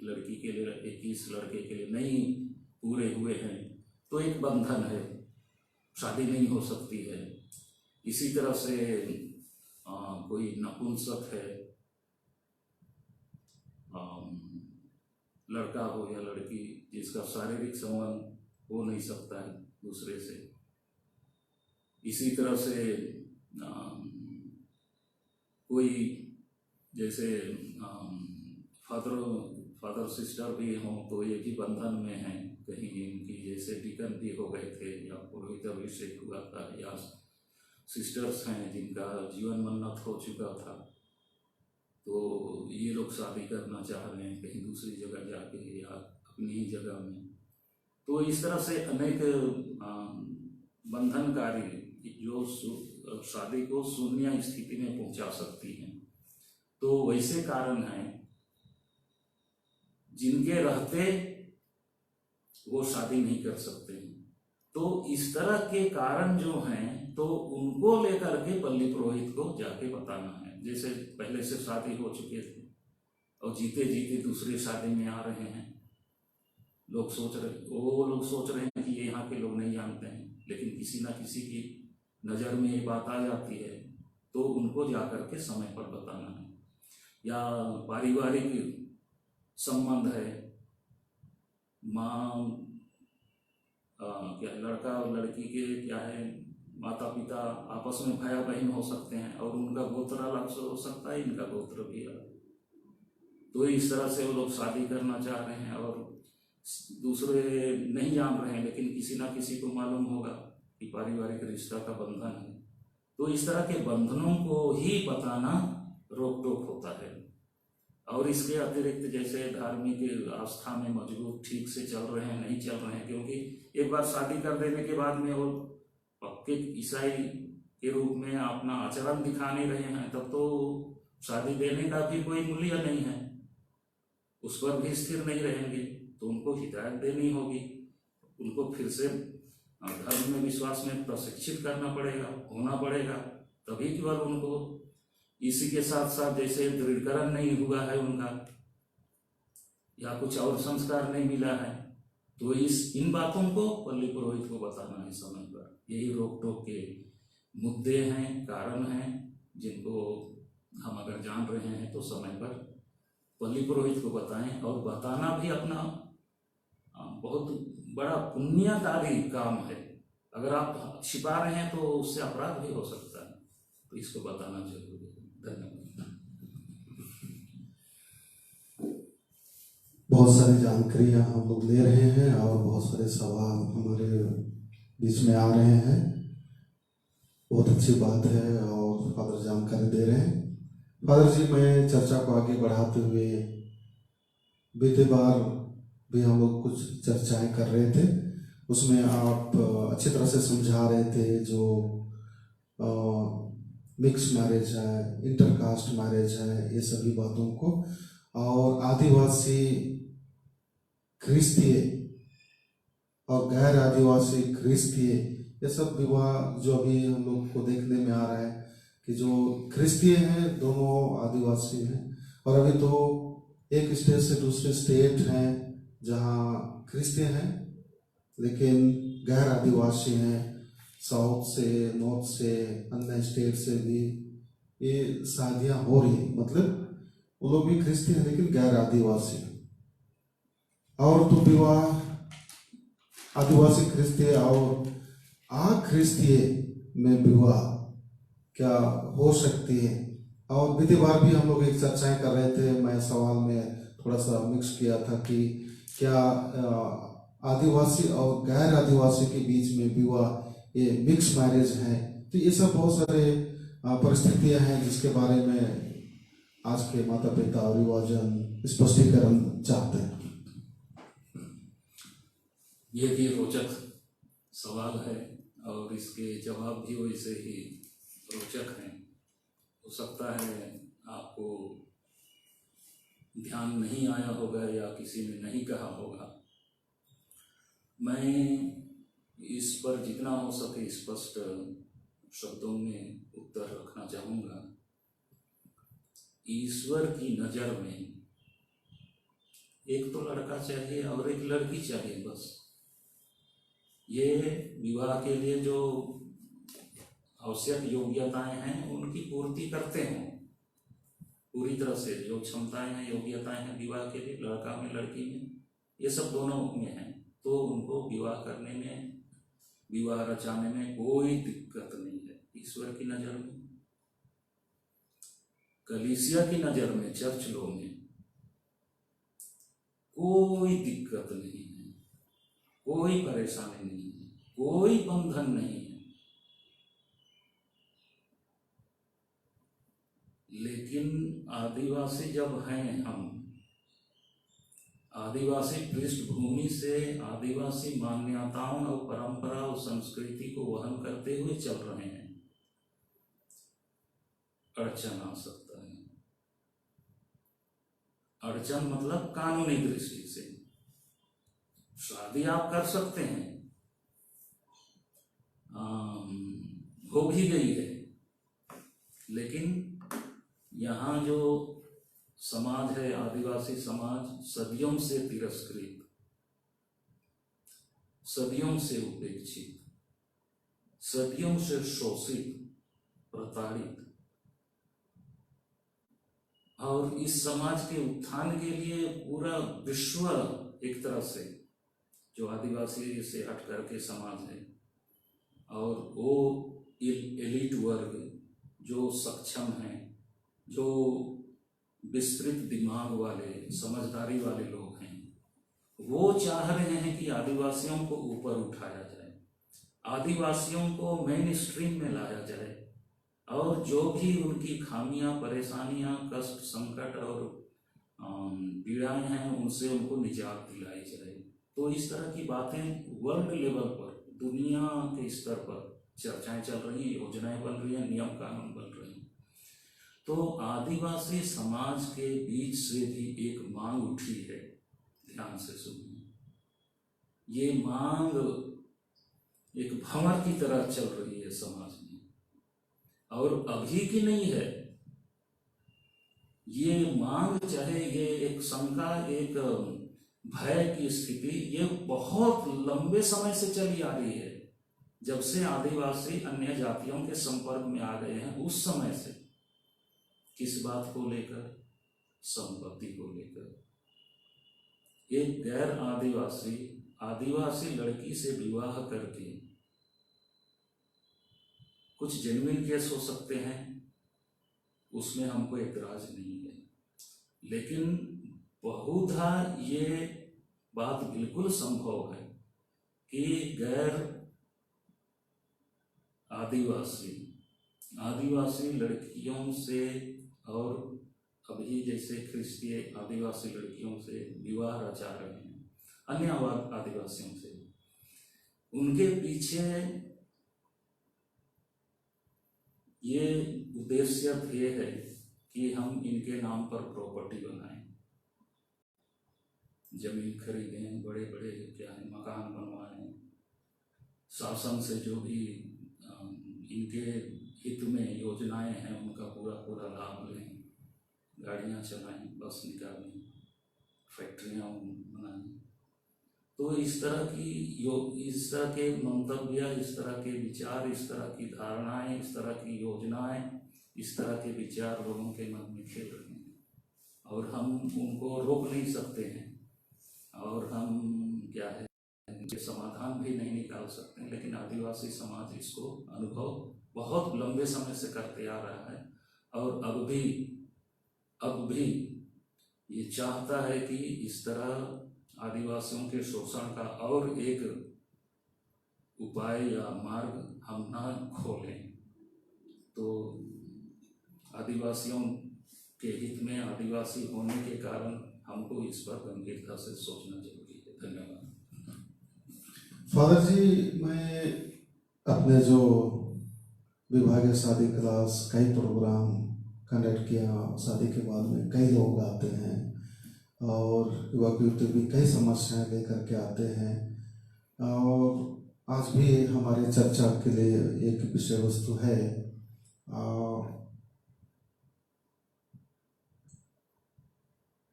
लड़की के लिए 21 लड़के के लिए नहीं पूरे हुए हैं तो एक बंधन है, शादी नहीं हो सकती है। इसी तरह से कोई नपुंसक है, लड़का हो या लड़की जिसका शारीरिक संबंध हो नहीं सकता है दूसरे से। इसी तरह से कोई जैसे फादर सिस्टर भी हों तो ये भी बंधन में हैं, कहीं इनकी जैसे डिकन भी हो गए थे या पुरोहित अभिषेक हुआ था, या सिस्टर्स हैं जिनका जीवन मन्नत हो चुका था तो ये लोग शादी करना चाह रहे हैं कहीं दूसरी जगह जाके या अपनी ही जगह में। तो इस तरह से अनेक बंधनकारी जो शादी को शून्य स्थिति में पहुंचा सकती हैं। तो वैसे कारण हैं जिनके रहते वो शादी नहीं कर सकते हैं। तो इस तरह के कारण जो हैं तो उनको लेकर के पल्ली पुरोहित को जाके बताना है। जैसे पहले से शादी हो चुके थे और जीते जीते दूसरी शादी में आ रहे हैं, वो लोग सोच रहे हैं कि ये यहाँ के लोग नहीं जानते हैं, लेकिन किसी ना किसी की नज़र में ये बात आ जाती है तो उनको जाकर के समय पर बताना है। या पारिवारिक संबंध है, माँ क्या लड़का और लड़की के क्या है, माता पिता आपस में भाई बहन हो सकते हैं और उनका गोत्र अलग से हो सकता है, इनका गोत्र भी अलग। तो इस तरह से वो लोग शादी करना चाह रहे हैं और दूसरे नहीं जान रहे हैं, लेकिन किसी ना किसी को मालूम होगा कि पारिवारिक रिश्ता का बंधन है। तो इस तरह के बंधनों को ही बताना रोक टोक होता है। और इसके अतिरिक्त जैसे धार्मिक आस्था में मजबूत ठीक से चल रहे हैं नहीं चल रहे हैं, क्योंकि एक बार शादी कर देने के बाद में वो पक्के ईसाई के रूप में अपना आचरण दिखा नहीं रहे हैं, तब तो शादी देने का भी कोई मूल्य नहीं है, उस पर भी स्थिर नहीं रहेंगे। तो उनको हिदायत देनी होगी, उनको फिर से धर्म में विश्वास में प्रशिक्षित करना पड़ेगा, होना पड़ेगा, तभी केवल उनको इसी के साथ साथ जैसे दृढ़ीकरण नहीं हुआ है उनका या कुछ और संस्कार नहीं मिला है तो इन बातों को पल्ली पुरोहित को बताना है समय पर। यही रोक टोक के मुद्दे हैं, कारण हैं, जिनको हम अगर जान रहे हैं तो समय पर पल्ली पुरोहित को बताएं। और बताना भी अपना बहुत बड़ा पुण्यकारी काम है। अगर आप छिपा रहे हैं तो उससे अपराध भी हो सकता है, तो इसको बताना जरूरी है। धन्यवाद। बहुत सारी जानकारियां हम लोग ले रहे हैं और बहुत सारे सवाल हमारे बीच में आ रहे हैं। बहुत अच्छी बात है और फादर जानकारी दे रहे हैं। फादर जी, मैं चर्चा को आगे बढ़ाते हुए बीते बार भी हम लोग कुछ चर्चाएं कर रहे थे, उसमें आप अच्छी तरह से समझा रहे थे जो मिक्स मैरिज है, इंटरकास्ट मैरिज है, ये सभी बातों को, और आदिवासी ख्रिस्तीय और गैर आदिवासी ख्रिस्तीय ये सब विवाह जो अभी हम लोग को देखने में आ रहा है कि जो ख्रिस्तीय हैं दोनों आदिवासी हैं, और अभी तो एक स्टेट से दूसरे स्टेट हैं जहाँ ख्रिस्तीय हैं लेकिन गैर आदिवासी हैं, साउथ से, नॉर्थ से, अन्य स्टेट से भी ये शादियाँ हो रही, मतलब वो लोग भी ख्रिस्तीय हैं लेकिन गैर आदिवासी हैं। और तो विवाह आदिवासी क्रिस्तीय और अक्रिस्तीय में विवाह क्या हो सकती है। और बीती बार भी हम लोग एक चर्चाएं कर रहे थे, मैं सवाल में थोड़ा सा मिक्स किया था कि क्या आदिवासी और गैर आदिवासी के बीच में विवाह ये मिक्स मैरिज है। तो ये सब बहुत सारे परिस्थितियां हैं जिसके बारे में आज के माता पिता और युवाजन स्पष्टीकरण चाहते हैं। ये भी रोचक सवाल है और इसके जवाब भी वैसे ही रोचक हैं। हो सकता है आपको ध्यान नहीं आया होगा या किसी ने नहीं कहा होगा। मैं इस पर जितना हो सके स्पष्ट शब्दों में उत्तर रखना चाहूँगा। ईश्वर की नज़र में एक तो लड़का चाहिए और एक लड़की चाहिए, बस। ये विवाह के लिए जो आवश्यक योग्यताएं हैं उनकी पूर्ति करते हैं पूरी तरह से। जो क्षमताएं हैं, योग्यताएं हैं विवाह के लिए, लड़का में लड़की में, ये सब दोनों में हैं, तो उनको विवाह करने में, विवाह रचाने में कोई दिक्कत नहीं है ईश्वर की नज़र में। कलीसिया की नज़र में, चर्च लोग में कोई दिक्कत नहीं है, कोई परेशानी नहीं है, कोई बंधन नहीं है। लेकिन आदिवासी जब हैं, हम आदिवासी पृष्ठभूमि से आदिवासी मान्यताओं और परंपरा और संस्कृति को वहन करते हुए चल रहे हैं, अड़चन आ सकता है। अड़चन मतलब कानूनी दृष्टि से शादी आप कर सकते हैं, हो भी गई है, लेकिन यहाँ जो समाज है, आदिवासी समाज, सदियों से तिरस्कृत, सदियों से उपेक्षित, सदियों से शोषित, प्रताड़ित, और इस समाज के उत्थान के लिए पूरा विश्व एक तरह से, जो आदिवासी से हट करके समाज है, और वो एलिट वर्ग जो सक्षम हैं, जो विस्तृत दिमाग वाले, समझदारी वाले लोग हैं, वो चाह रहे हैं कि आदिवासियों को ऊपर उठाया जाए, आदिवासियों को मेन स्ट्रीम में लाया जाए, और जो भी उनकी खामियां, परेशानियां, कष्ट, संकट और पीड़ाएं हैं, उनसे उनको निजात दिलाई जाए। तो इस तरह की बातें वर्ल्ड लेवल पर, दुनिया के स्तर पर चर्चाएं चल रही हैं, योजनाएं बन रही हैं, नियम कानून बन रहे हैं। तो आदिवासी समाज के बीच से भी एक मांग उठी है, ध्यान से सुनिए। ये मांग एक भंवर की तरह चल रही है समाज में, और अभी की नहीं है ये मांग, चाहे ये एक शंका, एक भय की स्थिति, ये बहुत लंबे समय से चली आ रही है। जब से आदिवासी अन्य जातियों के संपर्क में आ गए हैं, उस समय से। किस बात को लेकर? संपत्ति को लेकर। एक गैर आदिवासी आदिवासी लड़की से विवाह करके, कुछ जेन्युइन केस हो सकते हैं, उसमें हमको एतराज नहीं है, लेकिन बहुधा ये बात बिल्कुल संभव है कि गैर आदिवासी लड़कियों से, और अभी जैसे ख्रिस्तीय आदिवासी लड़कियों से विवाह रचा रहे हैं अन्य आदिवासियों से, उनके पीछे ये उद्देश्य ध्येय है कि हम इनके नाम पर प्रॉपर्टी बनाएं, जमीन खरीदें, बड़े बड़े क्या है मकान बनवाएं, शासन से जो भी इनके हित में योजनाएं हैं उनका पूरा पूरा लाभ लें, गाड़ियां चलाएं, बस निकालें, फैक्ट्रियां बनाएं। तो इस तरह के मंतव्य, इस तरह के विचार, इस तरह की धारणाएं, इस तरह की योजनाएं, इस तरह के विचार लोगों के मन में खेल रहे हैं, और हम उनको रोक नहीं सकते हैं। और हम क्या है इनके समाधान भी नहीं निकाल सकते, लेकिन आदिवासी समाज इसको अनुभव बहुत लंबे समय से करते आ रहा है और अब भी ये चाहता है कि इस तरह आदिवासियों के शोषण का और एक उपाय या मार्ग हम ना खोलें। तो आदिवासियों के हित में, आदिवासी होने के कारण हमको इस पर गंभीरता से सोचना जरूरी है। धन्यवाद। फादर जी, मैं अपने जो विभागीय शादी क्लास कई प्रोग्राम कंडक्ट किया, शादी के बाद में कई लोग आते हैं और युवक युवती भी कई समस्याएं लेकर के आते हैं और आज भी हमारे चर्चा के लिए एक विषय वस्तु है।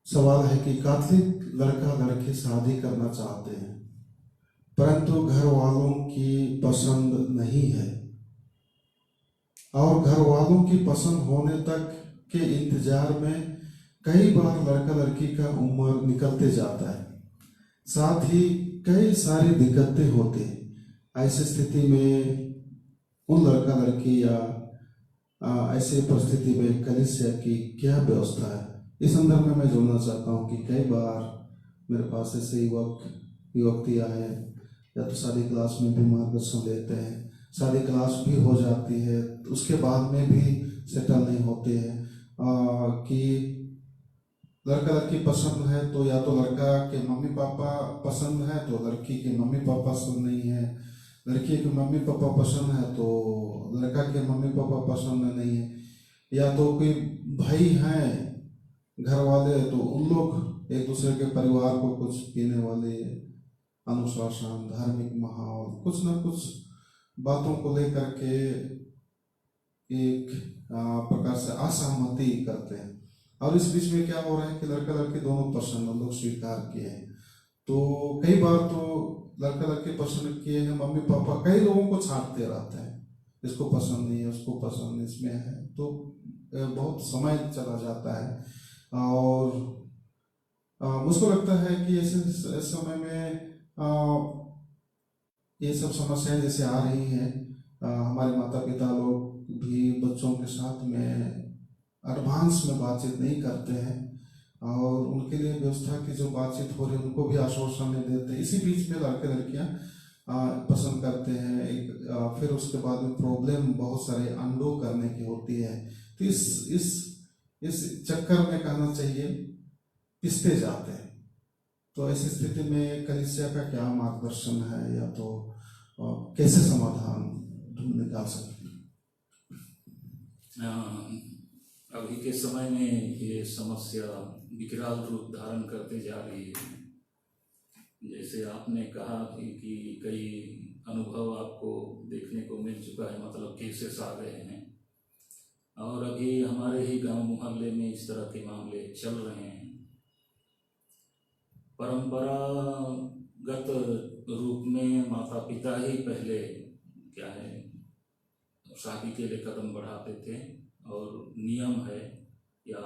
सवाल है कि कैथोलिक लड़का लड़की शादी करना चाहते हैं परंतु घर वालों की पसंद नहीं है और घर वालों की पसंद होने तक के इंतजार में कई बार लड़का लड़की का उम्र निकलते जाता है, साथ ही कई सारी दिक्कतें होती हैं। ऐसी स्थिति में उन लड़का लड़की या ऐसी परिस्थिति में कलीसिया की क्या व्यवस्था है, इस संदर्भ में मैं जोड़ना चाहता हूँ कि कई बार मेरे पास ऐसे युवती आए या तो शादी क्लास में भी मार्गदर्शन लेते हैं, शादी क्लास भी हो जाती है, उसके बाद में भी सेटल नहीं होते हैं कि लड़का लड़की पसंद है तो या तो लड़का के मम्मी पापा पसंद है तो लड़की के मम्मी पापा पसंद नहीं है, लड़की के मम्मी पापा पसंद है तो लड़का के मम्मी पापा पसंद नहीं है, या तो कोई भाई हैं घर वाले तो उन लोग एक दूसरे के परिवार को कुछ पीने वाले अनुशासन, धार्मिक माहौल, कुछ न कुछ बातों को लेकर के एक प्रकार से असहमति करते हैं और इस बीच में क्या हो रहा है कि लड़का लड़की दोनों पसंद हम लोग स्वीकार किए हैं। तो कई बार तो लड़का लड़की पसंद किए हैं, मम्मी पापा कई लोगों को छांटते रहते हैं, इसको पसंद नहीं है, उसको पसंद इसमें है, तो बहुत समय चला जाता है और मुझको लगता है कि ऐसे समय में ये सब समस्याएं जैसे आ रही हैं, हमारे माता पिता लोग भी बच्चों के साथ में एडवांस में बातचीत नहीं करते हैं और उनके लिए व्यवस्था की जो बातचीत हो रही है उनको भी आश्वासन नहीं देते। इसी बीच में लड़के लड़कियां पसंद करते हैं, एक फिर उसके बाद में प्रॉब्लम बहुत सारे अंडो करने की होती है। तो इस चक्कर में कहना चाहिए पिसते जाते हैं। तो ऐसी स्थिति में कलीसिया का क्या मार्गदर्शन है या तो कैसे समाधान ढूंढ निकाल सकते हैं? अभी के समय में ये समस्या विकराल रूप धारण करते जा रही है। जैसे आपने कहा कि कई अनुभव आपको देखने को मिल चुका है, मतलब केसेस आ गए हैं और अभी हमारे ही गांव मोहल्ले में इस तरह के मामले चल रहे हैं। परंपरागत रूप में माता पिता ही पहले क्या है शादी के लिए कदम बढ़ाते थे और नियम है या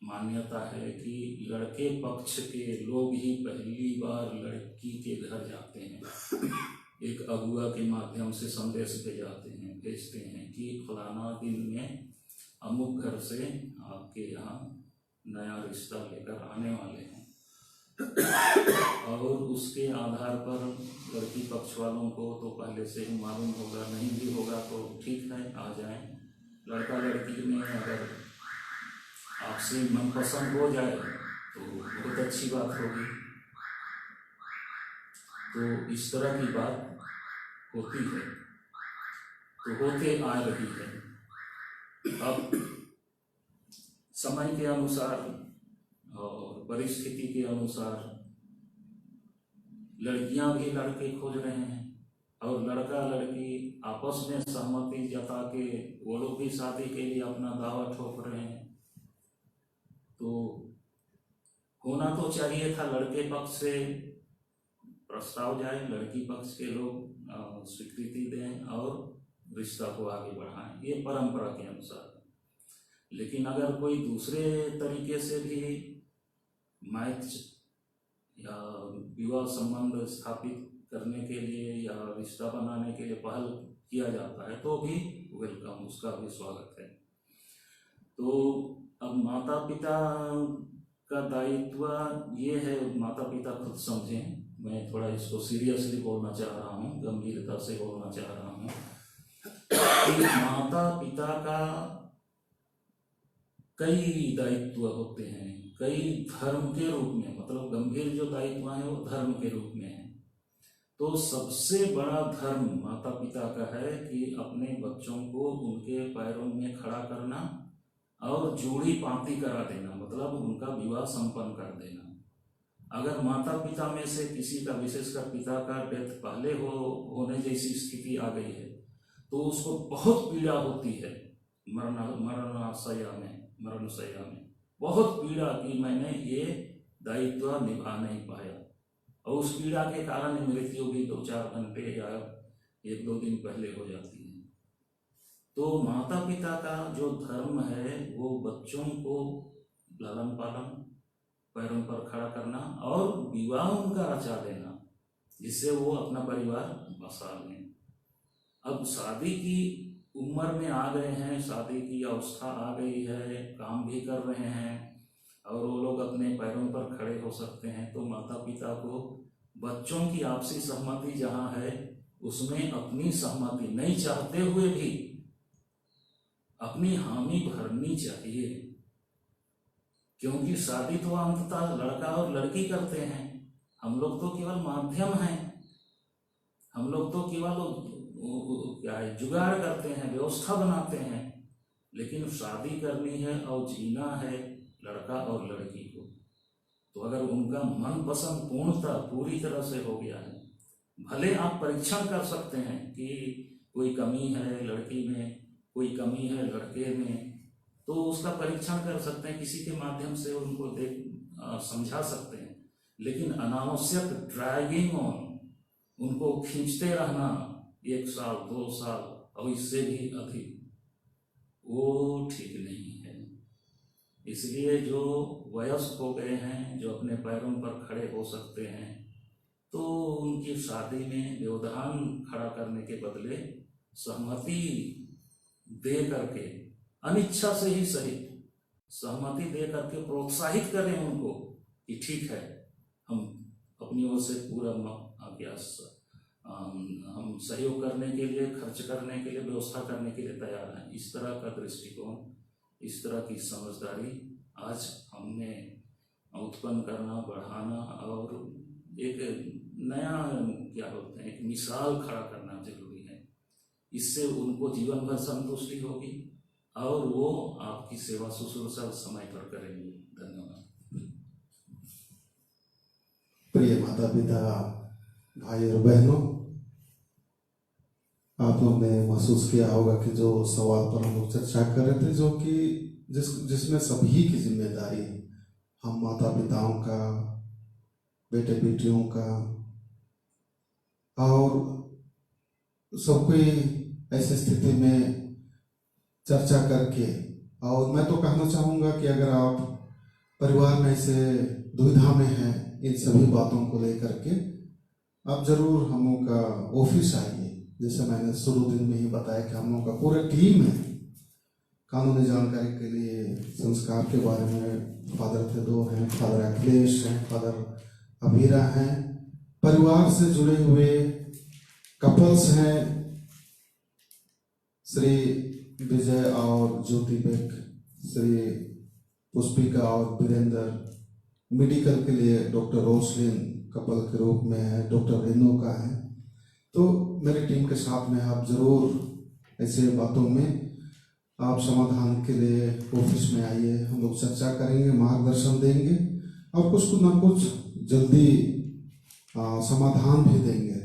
मान्यता है कि लड़के पक्ष के लोग ही पहली बार लड़की के घर जाते हैं, एक अगुआ के माध्यम से संदेश भेजते हैं कि फलाना दिन में अमुक घर से आपके यहाँ नया रिश्ता लेकर आने वाले हैं और उसके आधार पर लड़की पक्ष वालों को तो पहले से ही मालूम होगा, नहीं भी होगा तो ठीक है आ जाएं। लड़का लड़की में अगर आपसे मनपसंद हो जाए तो बहुत अच्छी बात होगी। तो इस तरह की बात होती है, तो होते आ रही है। अब समय के अनुसार और परिस्थिति के अनुसार लड़कियां भी लड़के खोज रहे हैं और लड़का लड़की आपस में सहमति जता के वो लोग भी शादी के लिए अपना दावा ठोक रहे हैं। तो होना तो चाहिए था लड़के पक्ष से प्रस्ताव जाए, लड़की पक्ष के लोग स्वीकृति दें और रिश्ता को आगे बढ़ाएं, ये परंपरा के अनुसार। लेकिन अगर कोई दूसरे तरीके से भी मैच या विवाह संबंध स्थापित करने के लिए या रिश्ता बनाने के लिए पहल किया जाता है तो भी वेलकम, उसका भी स्वागत है। तो अब माता पिता का दायित्व ये है, माता पिता खुद समझें। मैं थोड़ा इसको सीरियसली बोलना चाह रहा हूँ, गंभीरता से बोलना चाह रहा हूँ कि माता पिता का कई दायित्व होते हैं, कई धर्म के रूप में, मतलब गंभीर जो दायित्व है वो धर्म के रूप में है। तो सबसे बड़ा धर्म माता पिता का है कि अपने बच्चों को उनके पैरों में खड़ा करना और जोड़ी पांति करा देना, मतलब उनका विवाह संपन्न कर देना। अगर माता पिता में से किसी का, विशेषकर पिता का डेथ पहले होने जैसी स्थिति आ गई है तो उसको बहुत पीड़ा होती है, मरण शैया में बहुत पीड़ा कि मैंने ये दायित्व निभा नहीं पाया, और उस पीड़ा के कारण मृत्यु भी 2-4 घंटे या 1-2 दिन पहले हो जाती है। तो माता पिता का जो धर्म है वो बच्चों को लालन पालन, पैरों पर खड़ा करना और विवाह उनका रचा देना, जिससे वो अपना परिवार बसा लें। अब शादी की उम्र में आ गए हैं, शादी की अवस्था आ गई है, काम भी कर रहे हैं और वो लोग अपने पैरों पर खड़े हो सकते हैं, तो माता पिता को बच्चों की आपसी सहमति जहाँ है उसमें अपनी सहमति नहीं चाहते हुए भी अपनी हामी भरनी चाहिए, क्योंकि शादी तो अंततः लड़का और लड़की करते हैं। हम लोग तो केवल माध्यम हैं, हम लोग तो केवल क्या है, जुगाड़ करते हैं, व्यवस्था बनाते हैं। लेकिन शादी करनी है और जीना है लड़का और लड़की को, तो अगर उनका मनपसंद पूर्णतः पूरी तरह से हो गया है, भले आप परीक्षण कर सकते हैं कि कोई कमी है लड़की में, कोई कमी है लड़के में, तो उसका परीक्षण कर सकते हैं, किसी के माध्यम से उनको समझा सकते हैं। लेकिन अनावश्यक ड्रैगिंग ऑन, उनको खींचते रहना 1 साल 2 साल और इससे भी अधिक, वो ठीक नहीं है। इसलिए जो वयस्क हो गए हैं, जो अपने पैरों पर खड़े हो सकते हैं, तो उनकी शादी में व्यवधान खड़ा करने के बदले सहमति दे करके, अनिच्छा से ही सही सहमति दे करके प्रोत्साहित करें उनको कि ठीक है, हम अपनी ओर से पूरा हम सहयोग करने के लिए, खर्च करने के लिए, व्यवस्था करने के लिए तैयार हैं। इस तरह का दृष्टिकोण, इस तरह की समझदारी आज हमने उत्पन्न करना, बढ़ाना और एक नया क्या होते हैं, एक मिसाल खड़ा करना जरूरी है। इससे उनको जीवन भर संतुष्टि होगी और वो आपकी सेवा शुश्रूषा समय पर करेंगे। धन्यवाद। प्रिय माता पिता, भाई और बहनों, आप लोग ने महसूस किया होगा कि जो सवाल पर हम लोग चर्चा कर रहे थे, जो कि जिसमें सभी की जिम्मेदारी है, हम माता पिताओं का, बेटे बेटियों का, और सब कोई ऐसी स्थिति में चर्चा करके, और मैं तो कहना चाहूँगा कि अगर आप परिवार में से दुविधा में हैं इन सभी बातों को लेकर के, आप जरूर हम लोग का ऑफिस आइए। जैसे मैंने शुरू दिन में ही बताया कि हम लोग का पूरा टीम है। कानूनी जानकारी के लिए, संस्कार के बारे में फादर थेदोर हैं, फादर अखिलेश हैं, फादर अमीरा हैं, परिवार से जुड़े हुए कपल्स हैं, श्री विजय और ज्योति बेक, श्री पुष्पिका और वीरेंद्र, मेडिकल के लिए डॉक्टर रोशलिन कपल के रूप में है, डॉक्टर रेनो का है। तो मेरी टीम के साथ में आप जरूर ऐसे बातों में आप समाधान के लिए ऑफिस में आइए, हम लोग चर्चा करेंगे, मार्गदर्शन देंगे और कुछ ना कुछ जल्दी समाधान भी देंगे,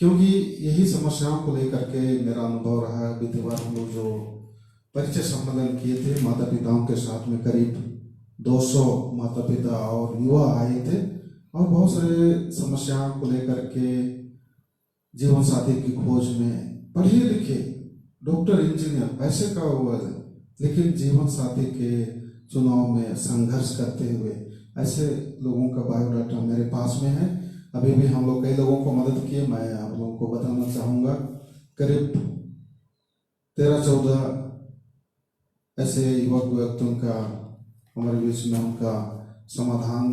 क्योंकि यही समस्याओं को लेकर के मेरा अनुभव रहा है। बीते बार हम लोग जो परिचय सम्मेलन किए थे माता पिताओं के साथ में, करीब 200 माता पिता और युवा आए थे और बहुत सारे समस्याओं को लेकर के जीवन साथी की खोज में, पढ़े लिखे डॉक्टर इंजीनियर पैसे का हुआ, लेकिन जीवन साथी के चुनाव में संघर्ष करते हुए ऐसे लोगों का बायोडाटा मेरे पास में है। अभी भी हम लोग कई लोगों को मदद किए। मैं आप लोगों को बताना चाहूँगा, करीब 13-14 ऐसे युवक व्यक्तियों का हमारे बीच में उनका समाधान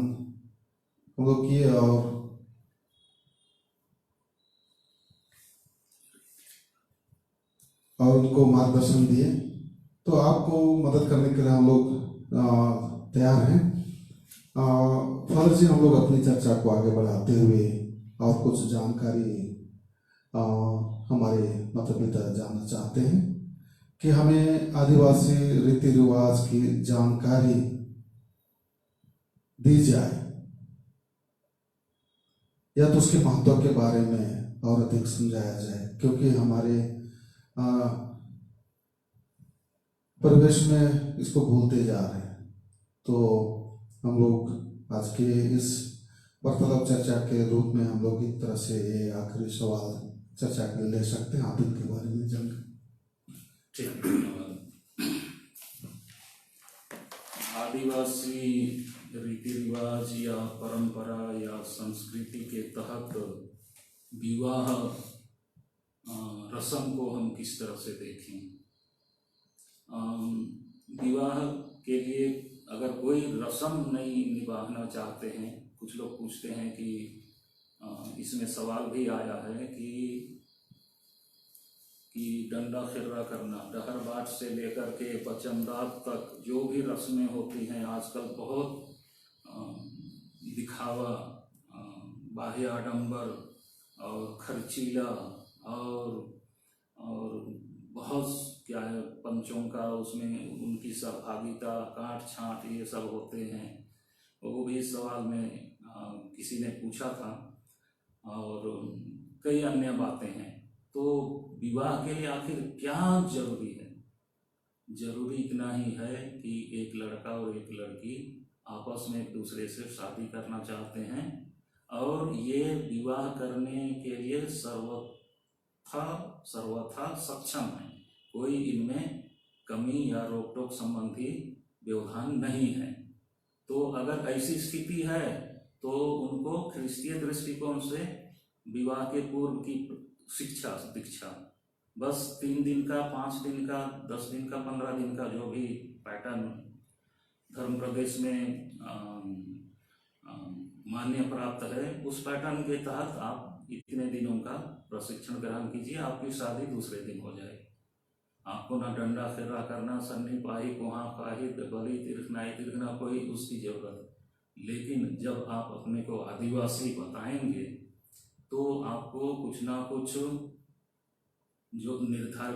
हम लोग किए और उनको मार्गदर्शन दिए। तो आपको मदद करने के लिए हम लोग तैयार हैं। फादर जी, हम लोग अपनी चर्चा को आगे बढ़ाते हुए और कुछ जानकारी हमारे माता पिता जानना चाहते हैं कि हमें आदिवासी रीति रिवाज की जानकारी दी जाए, या तो उसके महत्व के बारे में और अधिक समझाया जाए, क्योंकि हमारे परिवेश में इसको भूलते जा रहे हैं। तो हम लोग आज के इस वार्तालाप चर्चा के रूप में हम लोग एक तरह से ये आखिरी सवाल चर्चा के लिए ले सकते हैं। आप इनके बारे में जानकर। आदिवासी रीति रिवाज या परंपरा या संस्कृति के तहत विवाह रस्म को हम किस तरह से देखें। विवाह के लिए अगर कोई रस्म नहीं निभाना चाहते हैं, कुछ लोग पूछते हैं कि इसमें सवाल भी आया है कि डंडा खिर्रा करना, डहर बाट से लेकर के बचनदात तक जो भी रस्में होती हैं आजकल बहुत दिखावा, बाह्य आडंबर और खर्चीला और बहुत क्या है पंचों का उसमें उनकी सहभागिता, काट छांट ये सब होते हैं। वो भी इस सवाल में किसी ने पूछा था और कई अन्य बातें हैं। तो विवाह के लिए आखिर क्या जरूरी है? जरूरी इतना ही है कि एक लड़का और एक लड़की आपस में एक दूसरे से शादी करना चाहते हैं और ये विवाह करने के लिए सर्वथा सक्षम है। कोई इनमें कमी या रोक टोक संबंधी व्यवधान नहीं है। तो अगर ऐसी स्थिति है तो उनको ख्रिस्तीय दृष्टिकोण से विवाह के पूर्व की शिक्षा दीक्षा बस 3 दिन का, 5 दिन का, 10 दिन का, 15 दिन का जो भी पैटर्न धर्म प्रदेश में मान्य प्राप्त है, उस पैटर्न के तहत आप इतने दिनों का प्रशिक्षण ग्रहण कीजिए, आपकी शादी दूसरे दिन हो जाएगी। आपको ना डंडा फेरा करना, सन्नी पाही कोहा पाही बलि तीर्थना कोई उसकी जरूरत। लेकिन जब आप अपने को आदिवासी बताएंगे तो आपको कुछ ना कुछ जो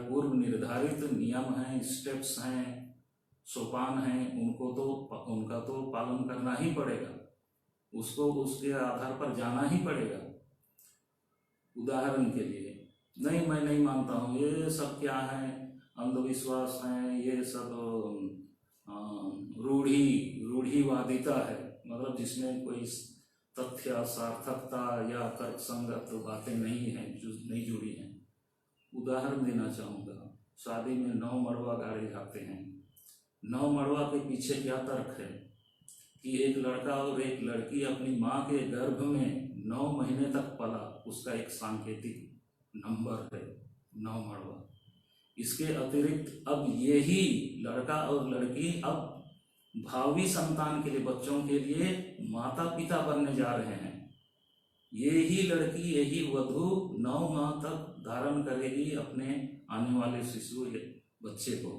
पूर्व निर्धारित नियम हैं, स्टेप्स हैं, सोपान हैं, उनका तो पालन करना ही पड़ेगा। उसको उसके आधार पर जाना ही पड़ेगा। उदाहरण के लिए, नहीं मैं नहीं मानता हूँ, ये सब क्या है, अंधविश्वास है, ये सब रूढ़िवादिता है, मतलब जिसमें कोई तथ्य सार्थकता या तर्कसंगत बातें नहीं हैं, जो नहीं जुड़ी हैं। उदाहरण देना चाहूँगा, शादी में 9 मड़वा गाड़े जाते हैं। 9 मड़वा के पीछे क्या तर्क है कि एक लड़का और एक लड़की अपनी माँ के गर्भ में 9 महीने तक पला, उसका एक सांकेतिक नंबर है 9 मड़वा। इसके अतिरिक्त अब यही लड़का और लड़की अब भावी संतान के लिए, बच्चों के लिए माता पिता बनने जा रहे हैं। यही लड़की, यही वधू 9 माह तक धारण करेगी अपने आने वाले शिशु बच्चे को।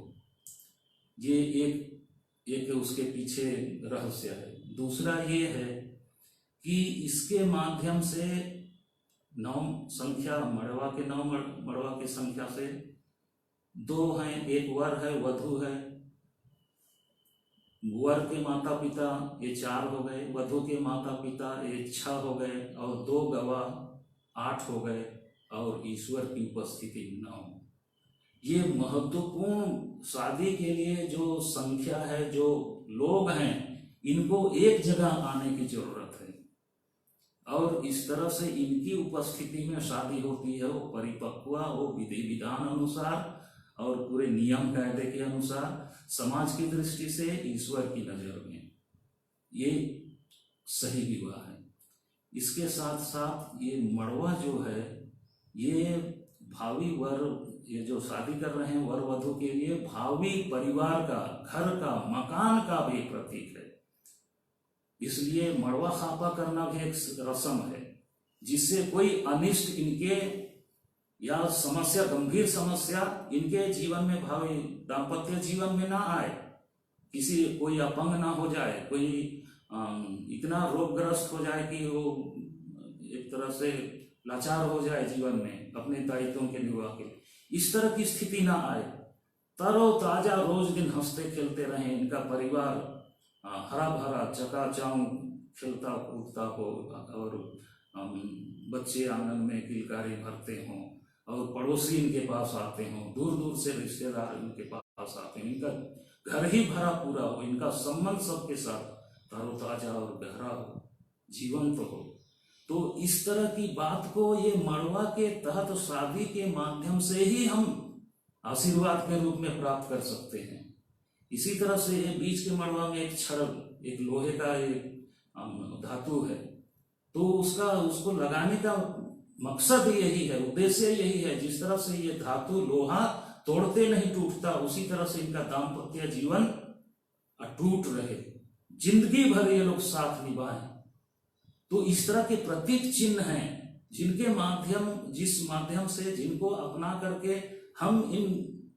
ये एक उसके पीछे रहस्य है। दूसरा ये है कि इसके माध्यम से 9 संख्या, मड़वा के 9 मड़वा की संख्या से 2 हैं, एक वर है, वधू है। वर के माता पिता ये 4 हो गए, वधू के माता पिता ये 6 हो गए और 2 गवाह 8 हो गए और ईश्वर की उपस्थिति 9। ये महत्वपूर्ण शादी के लिए जो संख्या है, जो लोग हैं, इनको एक जगह आने की जरूरत है और इस तरह से इनकी उपस्थिति में शादी होती है। वो परिपक्व, वो विधि विधान अनुसार और पूरे नियम कायदे के अनुसार, समाज की दृष्टि से, ईश्वर की नजर में। ये सही विवाह है। इसके साथ साथ ये मड़वा जो है, ये भावी वर, ये जो शादी कर रहे हैं वर वधु के लिए भावी परिवार का, घर का, मकान का भी प्रतीक है। इसलिए मड़वा खापा करना भी एक रस्म है, जिससे कोई अनिष्ट इनके या समस्या, गंभीर समस्या इनके जीवन में, भावी दाम्पत्य जीवन में ना आए। किसी, कोई अपंग ना हो जाए, कोई इतना रोगग्रस्त हो जाए कि वो एक तरह से लाचार हो जाए जीवन में अपने दायित्वों के निर्वाह के लिए, इस तरह की स्थिति ना आए। तरोताजा रोज दिन हंसते खेलते रहें, इनका परिवार हरा भरा चकाचौंध खेलता कूदता हो, और बच्चे आंगन में किलकारी भरते हों, और पड़ोसी इनके पास आते हों, दूर दूर से रिश्तेदार इनके पास आते हैं, इनका घर ही भरा पूरा हो, इनका संबंध सबके साथ तरोताजा और गहरा हो, जीवंत हो। तो इस तरह की बात को ये मड़वा के तहत शादी के माध्यम से ही हम आशीर्वाद के रूप में प्राप्त कर सकते हैं। इसी तरह से बीच के मड़वा में एक छड़, एक लोहे का एक धातु है, तो उसको लगाने का मकसद यही है, उद्देश्य यही है। जिस तरह से ये धातु लोहा तोड़ते नहीं टूटता, उसी तरह से इनका दाम्पत्य जीवन अटूट रहे, जिंदगी भर ये लोग साथ निभाएं। तो इस तरह के प्रतीक चिन्ह हैं, जिनके माध्यम, जिस माध्यम से, जिनको अपना करके हम इन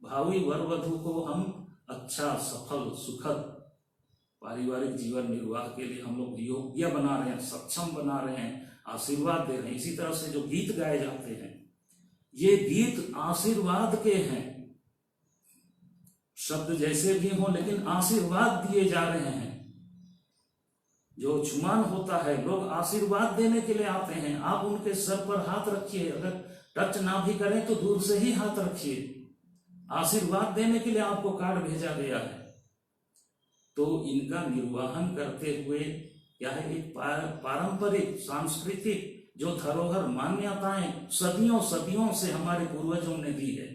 भावी वर वधु को हम अच्छा, सफल, सुखद पारिवारिक जीवन निर्वाह के लिए हम लोग योग्य बना रहे हैं, सक्षम बना रहे हैं, आशीर्वाद दे रहे हैं। इसी तरह से जो गीत गाए जाते हैं, ये गीत आशीर्वाद के हैं। शब्द जैसे भी हो, लेकिन आशीर्वाद दिए जा रहे हैं। जो छुमान होता है, लोग आशीर्वाद देने के लिए आते हैं, आप उनके सर पर हाथ रखिए, अगर टच ना भी करें तो दूर से ही हाथ रखिए। आशीर्वाद देने के लिए आपको कार्ड भेजा गया है। तो इनका निर्वहन करते हुए क्या है, एक पारंपरिक सांस्कृतिक जो धरोहर, मान्यताएं सदियों सदियों से हमारे पूर्वजों ने दी है,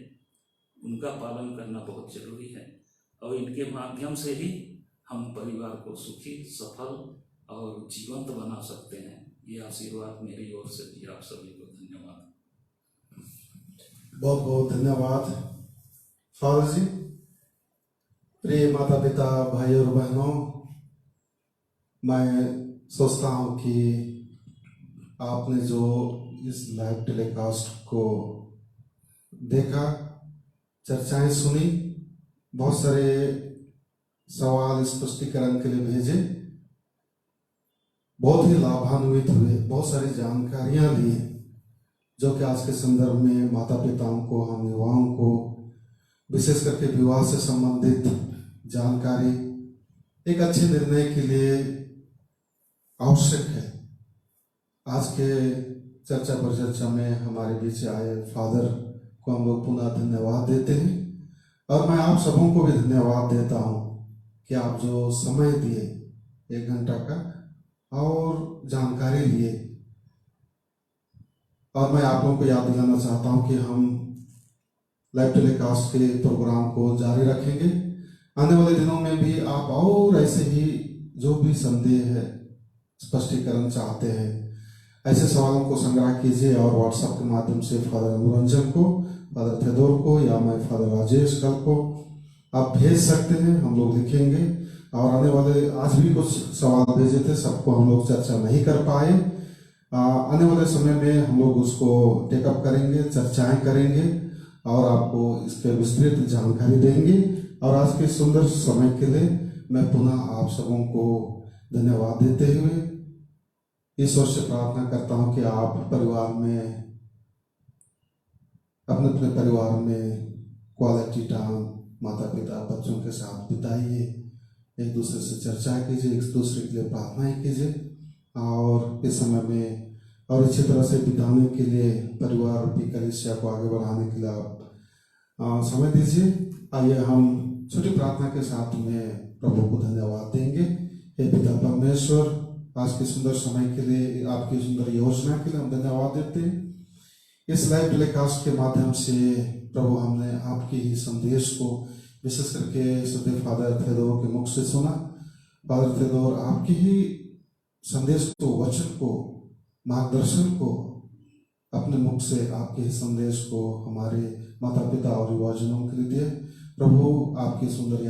उनका पालन करना बहुत जरूरी है। और इनके माध्यम से ही हम परिवार को सुखी, सफल और जीवंत बना सकते हैं। ये आशीर्वाद मेरी ओर से भी आप सभी को धन्यवाद। बहुत बहुत धन्यवाद फादर जी। प्रिय माता पिता, भाई और बहनों, मैं सोचता हूँ कि आपने जो इस लाइव टेलीकास्ट को देखा, चर्चाएं सुनी, बहुत सारे सवाल स्पष्टीकरण के लिए भेजे, बहुत ही लाभान्वित हुए, बहुत सारी जानकारियां ली, जो कि आज के संदर्भ में माता पिताओं को, हम युवाओं को, विशेष करके विवाह से संबंधित जानकारी एक अच्छे निर्णय के लिए आवश्यक है। आज के चर्चा परिचर्चा में हमारे बीच आए फादर को हम लोग पुनः धन्यवाद देते हैं, और मैं आप सबों को भी धन्यवाद देता हूं कि आप जो समय दिए 1 घंटा का और जानकारी लिए। और मैं आप लोगों को याद दिलाना चाहता हूं कि हम लाइव टेलीकास्ट के प्रोग्राम को जारी रखेंगे। आने वाले दिनों में भी आप और ऐसे ही जो भी संदेह है, स्पष्टीकरण चाहते हैं, ऐसे सवालों को संग्रह कीजिए और व्हाट्सएप के माध्यम से फादर अनुरंजन को, फादर थेदोर को या मैं फादर राजेश कल को आप भेज सकते हैं, हम लोग लिखेंगे। और आने वाले, आज भी कुछ सवाल भेजे थे, सबको हम लोग चर्चा नहीं कर पाए। आने वाले समय में हम लोग उसको टेकअप करेंगे, चर्चाएं करेंगे और आपको इसके विस्तृत जानकारी देंगे। और आज के सुंदर समय के लिए मैं पुनः आप सबों को धन्यवाद देते हुए ईश्वर से प्रार्थना करता हूं कि आप परिवार में, अपने अपने परिवार में क्वालिटी टाइम माता पिता बच्चों के साथ बिताइए, एक दूसरे से चर्चा कीजिए, एक दूसरे के लिए प्रार्थनाएं कीजिए, और इस समय में और अच्छी तरह से बिताने के लिए परिवार रूपी कलीसिया को आगे बढ़ाने के लिए आप समय दीजिए। आइए हम छोटी प्रार्थना के साथ में प्रभु को धन्यवाद देंगे। हे पिता परमेश्वर, आज के सुंदर समय के लिए, आपकी सुंदर योजना के लिए हम धन्यवाद देते हैं। इस लाइव टेलीकास्ट के माध्यम से प्रभु हमने आपके ही संदेश को विशेष करके सदैव फादर थेदोर के मुख से सुना। फादर थेदोर आपकी ही संदेश को, वचन को, मार्गदर्शन को अपने मुख से आपके संदेश को हमारे माता पिता और युवाजनों के लिए दिए। प्रभु आपकी सुंदर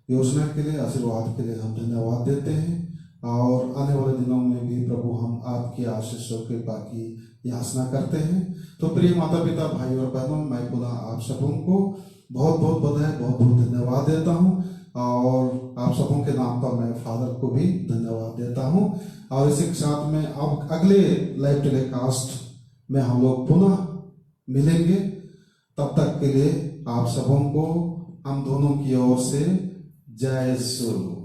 योजना के लिए आशीर्वाद के लिए हम धन्यवाद देते हैं और आने वाले दिनों में भी प्रभु हम आपकी आशीष और कृपा की याचना करते हैं। तो प्रिय माता पिता, भाई और बहनों, मैं पुनः आप सबों को बहुत बहुत बधाई, बहुत बहुत धन्यवाद देता हूँ और आप सबों के नाम पर मैं फादर को भी धन्यवाद देता हूँ। और इसी के साथ में अब अगले लाइव टेलीकास्ट में हम लोग पुनः मिलेंगे। तब तक के लिए आप सबों को हम दोनों की ओर से जय यीशु।